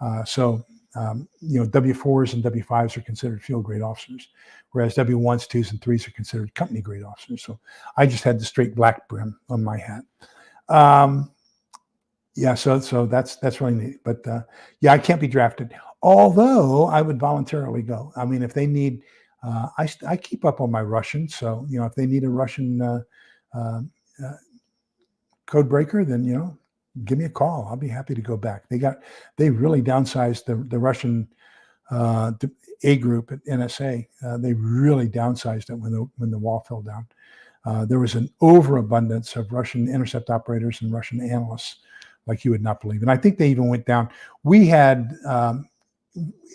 W4s and W5s are considered field grade officers, whereas W1s, 2s, and 3s are considered company grade officers. So I just had the straight black brim on my hat. So that's really neat. But I can't be drafted. Although I would voluntarily go. I mean, if they need, I keep up on my Russian. So, if they need a Russian code breaker, then, give me a call. I'll be happy to go back. They really downsized the Russian A group at NSA. They really downsized it when the wall fell down. There was an overabundance of Russian intercept operators and Russian analysts like you would not believe. And I think they even went down. We had,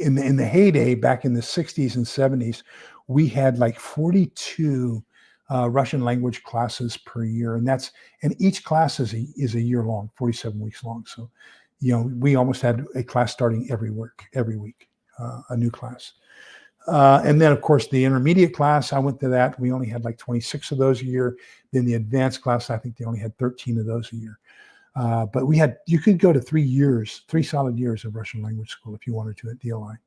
in the heyday back in the 60s and 70s, we had like 42 Russian language classes per year, and each class is a year long, 47 weeks long. So, we almost had a class starting every week, a new class. And then, of course, the intermediate class, I went to that. We only had like 26 of those a year. Then the advanced class, I think they only had 13 of those a year. But you could go to 3 solid years of Russian language school if you wanted to at DLI.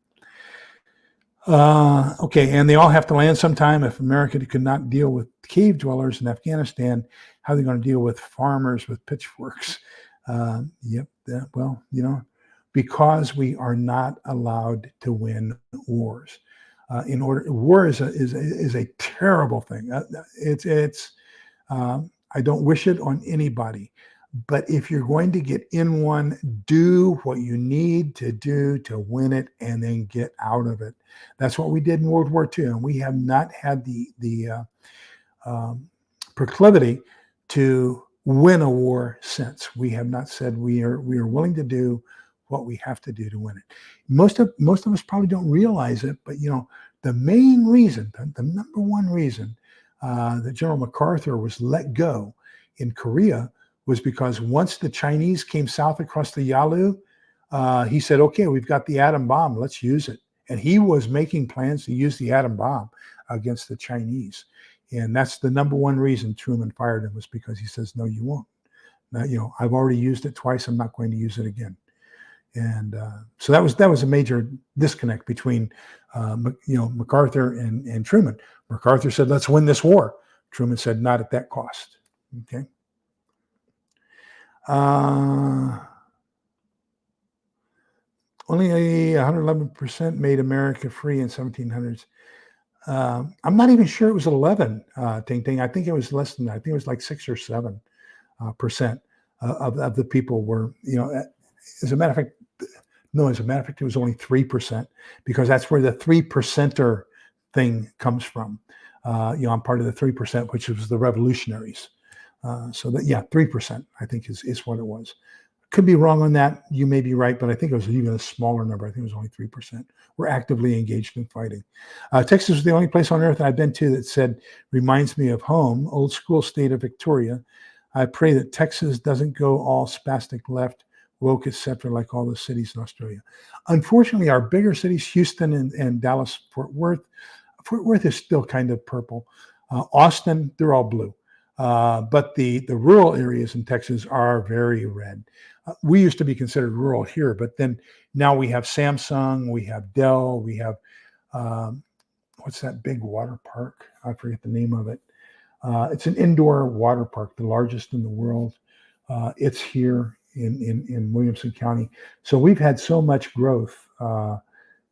Okay, and they all have to land sometime. If America could not deal with cave dwellers in Afghanistan, how are they going to deal with farmers with pitchforks? Yep. Well, because we are not allowed to win wars. War is a terrible thing. I don't wish it on anybody. But if you're going to get in one, do what you need to do to win it and then get out of it. That's what we did in World War II. And we have not had the proclivity to win a war since. We have not said we are willing to do what we have to do to win it. Most of us probably don't realize it, but the main reason, the number one reason that General MacArthur was let go in Korea was because once the Chinese came south across the Yalu, he said, okay, we've got the atom bomb, let's use it. And he was making plans to use the atom bomb against the Chinese. And that's the number one reason Truman fired him, was because he says, no, you won't. Now, I've already used it twice, I'm not going to use it again. And so that was a major disconnect between MacArthur and Truman. MacArthur said, let's win this war. Truman said, not at that cost. Okay. Only 111% made America free in 1700s. I'm not even sure it was 11, Ting Ting. I think it was less than that. I think it was like 6 or 7% of the people were, as a matter of fact, it was only 3%, because that's where the 3%er thing comes from. I'm part of the 3%, which was the revolutionaries. So that, 3%, I think is what it was. Could be wrong on that. You may be right, but I think it was even a smaller number. I think it was only 3%. We're actively engaged in fighting. Texas was the only place on earth I've been to that said, reminds me of home, old school state of Victoria. I pray that Texas doesn't go all spastic left, woke, etc., like all the cities in Australia. Unfortunately, our bigger cities, Houston and Dallas, Fort Worth is still kind of purple. Austin, they're all blue. But the rural areas in Texas are very red. We used to be considered rural here, but then now we have Samsung, we have Dell, we have, what's that big water park? I forget the name of it. It's an indoor water park, the largest in the world. It's here in Williamson County. So we've had so much growth.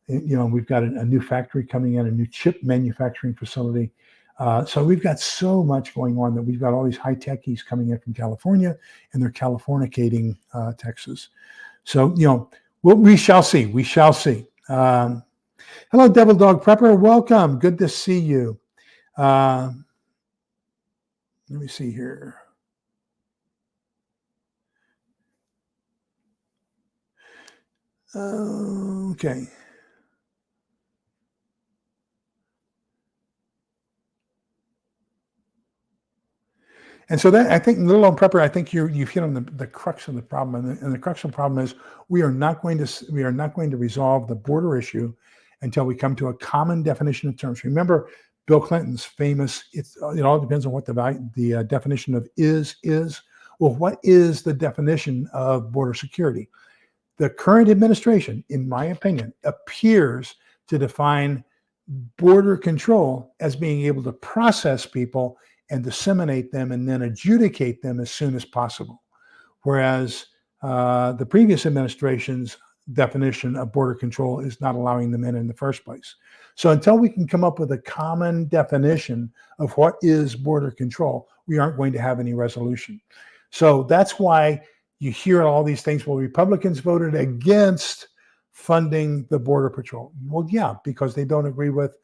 We've got a new factory coming in, a new chip manufacturing facility. So we've got so much going on that we've got all these high techies coming in from California, and they're Californicating Texas. So, we shall see. We shall see. Hello, Devil Dog Prepper. Welcome. Good to see you. Let me see here. Okay. And so that, I think, Little Lone Prepper, I think you've hit on the crux of the problem, and the crux of the problem is we are not going to resolve the border issue until we come to a common definition of terms. Remember Bill Clinton's famous, it all depends on what the definition of is. Well, what is the definition of border security? The current administration, in my opinion, appears to define border control as being able to process people and disseminate them and then adjudicate them as soon as possible. Whereas the previous administration's definition of border control is not allowing them in the first place. So until we can come up with a common definition of what is border control, we aren't going to have any resolution. So that's why you hear all these things. Well, Republicans voted against funding the Border Patrol. Well, yeah, because they don't agree with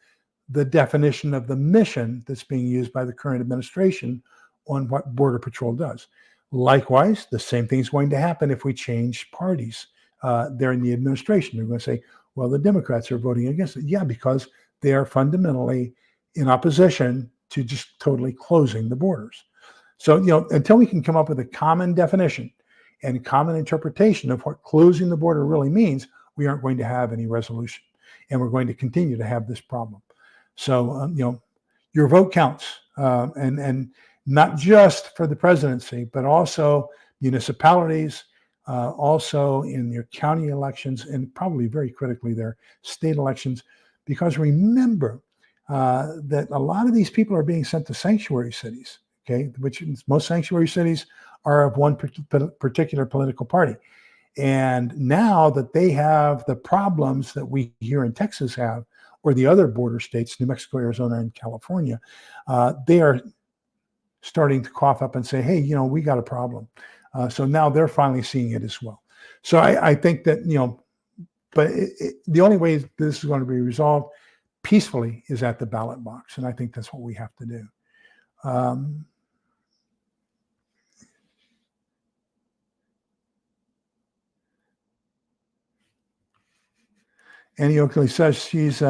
the definition of the mission that's being used by the current administration on what Border Patrol does. Likewise, the same thing's going to happen if we change parties there in the administration. They're going to say, well, the Democrats are voting against it. Yeah, because they are fundamentally in opposition to just totally closing the borders. So, until we can come up with a common definition and common interpretation of what closing the border really means, we aren't going to have any resolution. And we're going to continue to have this problem. So, your vote counts, and not just for the presidency, but also municipalities, also in your county elections, and probably very critically their state elections. Because remember that a lot of these people are being sent to sanctuary cities, okay, which most sanctuary cities are of one particular political party. And now that they have the problems that we here in Texas have, or the other border states, New Mexico, Arizona, and California, they are starting to cough up and say, hey, we got a problem. So now they're finally seeing it as well. So I think that, but the only way this is going to be resolved peacefully is at the ballot box. And I think that's what we have to do. Annie Oakley says she's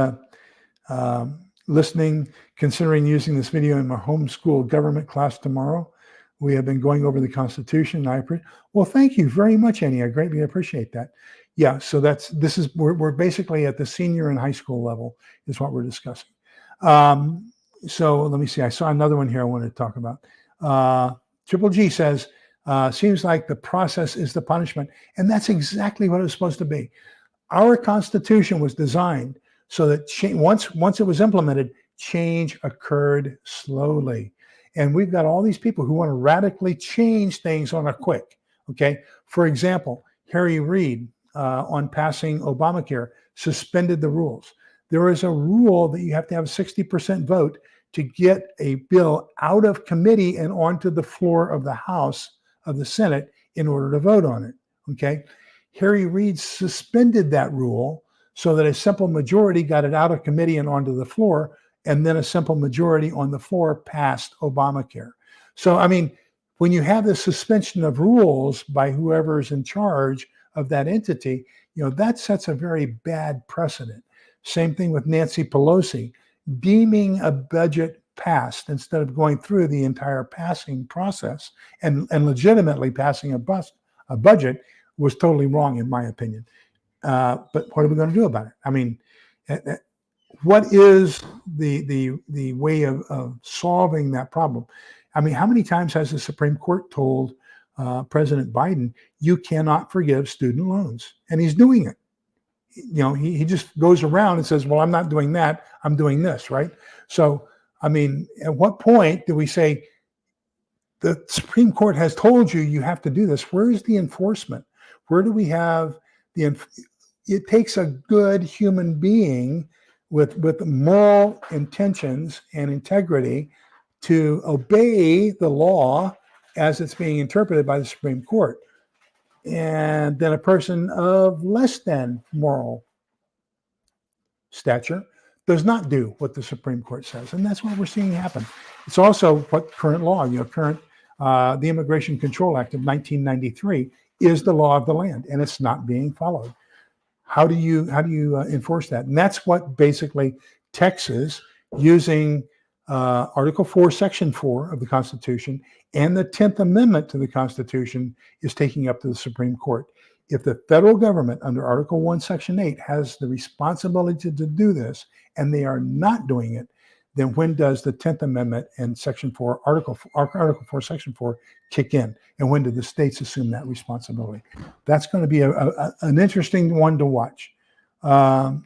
listening, considering using this video in my homeschool government class tomorrow. We have been going over the Constitution. Well, thank you very much, Annie. I greatly appreciate that. Yeah, so we're basically at the senior and high school level is what we're discussing. So let me see. I saw another one here I wanted to talk about. Triple G says, seems like the process is the punishment. And that's exactly what it was supposed to be. Our Constitution was designed so that once it was implemented, change occurred slowly. And we've got all these people who want to radically change things on a quick. Okay. For example, Harry Reid on passing Obamacare suspended the rules. There is a rule that you have to have a 60% vote to get a bill out of committee and onto the floor of the House of the Senate in order to vote on it. Okay. Harry Reid suspended that rule so that a simple majority got it out of committee and onto the floor, and then a simple majority on the floor passed Obamacare. So, I mean, when you have the suspension of rules by whoever's in charge of that entity, that sets a very bad precedent. Same thing with Nancy Pelosi, deeming a budget passed instead of going through the entire passing process and legitimately passing a budget was totally wrong, in my opinion. But what are we going to do about it? I mean, what is the way of solving that problem? I mean, how many times has the Supreme Court told President Biden, you cannot forgive student loans? And he's doing it. He just goes around and says, well, I'm not doing that. I'm doing this, right? So, I mean, at what point do we say, the Supreme Court has told you you have to do this? Where is the enforcement? Where do we have it takes a good human being with moral intentions and integrity to obey the law as it's being interpreted by the Supreme Court. And then a person of less than moral stature does not do what the Supreme Court says. And that's what we're seeing happen. It's also what current law, the Immigration Control Act of 1993 is the law of the land, and it's not being followed. How do you enforce that? And that's what basically Texas, using Article 4, Section 4 of the Constitution and the 10th Amendment to the Constitution, is taking up to the Supreme Court. If the federal government under Article 1, Section 8 has the responsibility to do this, and they are not doing it, then when does the 10th Amendment and Section 4, Article 4, Section 4 kick in? And when do the states assume that responsibility? That's going to be an interesting one to watch. Let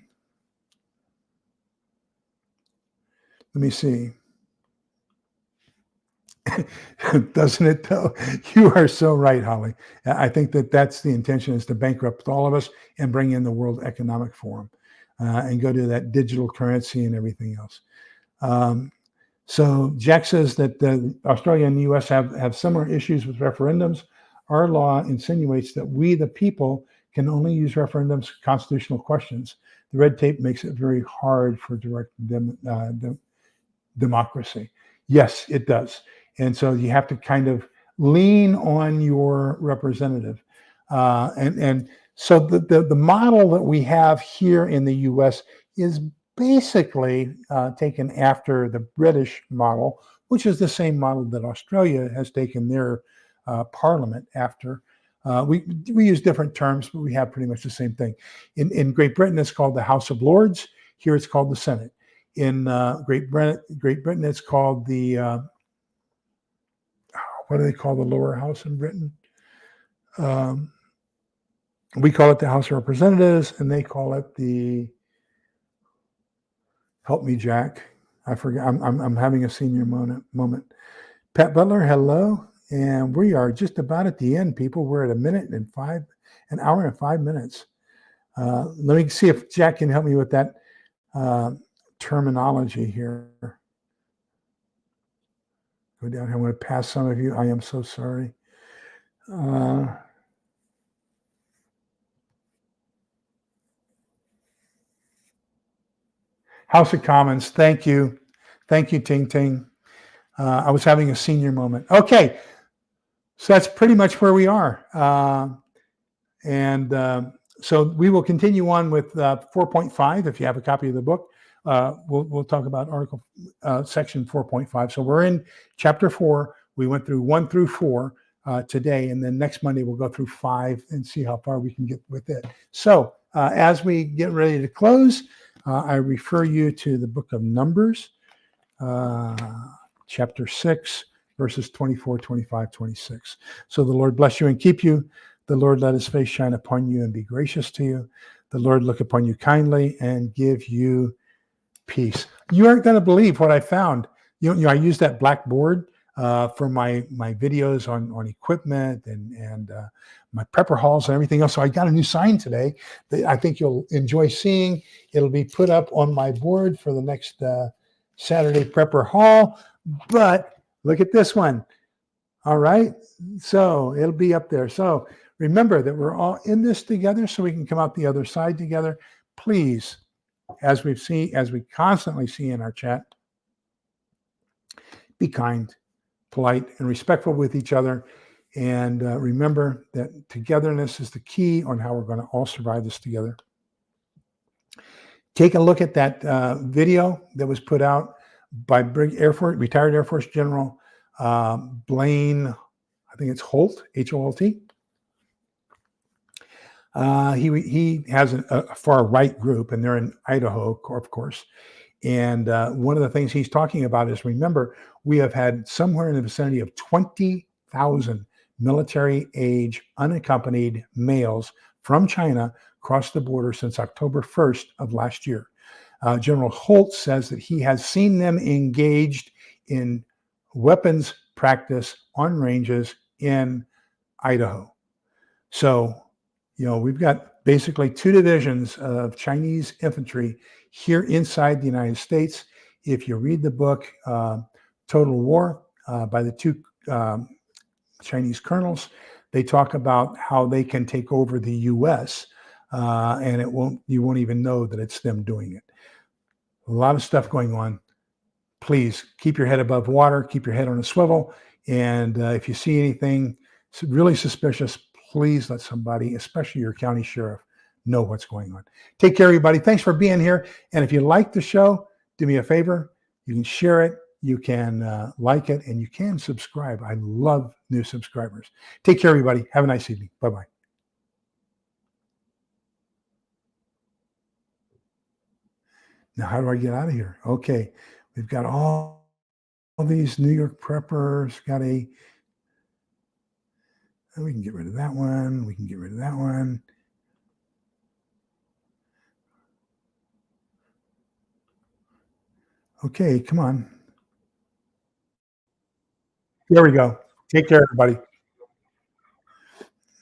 me see. Doesn't it though? You are so right, Holly. I think that's the intention, is to bankrupt all of us and bring in the World Economic Forum and go to that digital currency and everything else. So Jack says that Australia and the US have similar issues with referendums. Our law insinuates that we, the people, can only use referendums for constitutional questions. The red tape makes it very hard for direct democracy. Yes, it does. And so you have to kind of lean on your representative. And so the model that we have here in the US is basically taken after the British model, which is the same model that Australia has taken their parliament after. We use different terms, but we have pretty much the same thing. In Great Britain, it's called the House of Lords. Here, it's called the Senate. In Great Britain, it's called the what do they call the lower house in Britain? Um, we call it the House of Representatives, and they call it the, help me, Jack. I forget. I'm having a senior moment. Pat Butler, hello, and we are just about at the end, people. We're at an hour and 5 minutes. Let me see if Jack can help me with that terminology here. Go down here. I'm going to pass some of you. I am so sorry. House of Commons. Thank you. Thank you, Ting Ting. I was having a senior moment. Okay. So that's pretty much where we are. So we will continue on with 4.5. If you have a copy of the book, we'll talk about section 4.5. So we're in chapter 4. We went through 1 through 4 today, and then next Monday we'll go through 5 and see how far we can get with it. So as we get ready to close, I refer you to the book of Numbers, chapter 6, verses 24, 25, 26. So the Lord bless you and keep you. The Lord let his face shine upon you and be gracious to you. The Lord look upon you kindly and give you peace. You aren't going to believe what I found. I use that black board for my videos on equipment and my prepper halls and everything else. So I got a new sign today that I think you'll enjoy seeing. It'll be put up on my board for the next Saturday prepper hall. But look at this one. All right. So it'll be up there. So remember that we're all in this together so we can come out the other side together. Please, as we constantly see in our chat, be kind, polite, and respectful with each other. And remember that togetherness is the key on how we're going to all survive this together. Take a look at that video that was put out by retired Air Force General Blaine, I think it's Holt, H-O-L-T. He has a far right group, and they're in Idaho, of course. And one of the things he's talking about is, remember, we have had somewhere in the vicinity of 20,000 military-age unaccompanied males from China cross the border since October 1st of last year. General Holt says that he has seen them engaged in weapons practice on ranges in Idaho. So, we've got basically 2 divisions of Chinese infantry here inside the United States. If you read the book, Total War, by the 2 Chinese colonels, they talk about how they can take over the U.S. And you won't even know that it's them doing it. A lot of stuff going on. Please keep your head above water, keep your head on a swivel. And if you see anything really suspicious, please let somebody, especially your county sheriff, know what's going on. Take care, everybody. Thanks for being here. And if you like the show, do me a favor. You can share it, you can like it, and you can subscribe. I love new subscribers. Take care, everybody. Have a nice evening. Bye-bye. Now, how do I get out of here? Okay. We've got all these New York preppers. We can get rid of that one. We can get rid of that one. Okay, come on. There we go. Take care, everybody.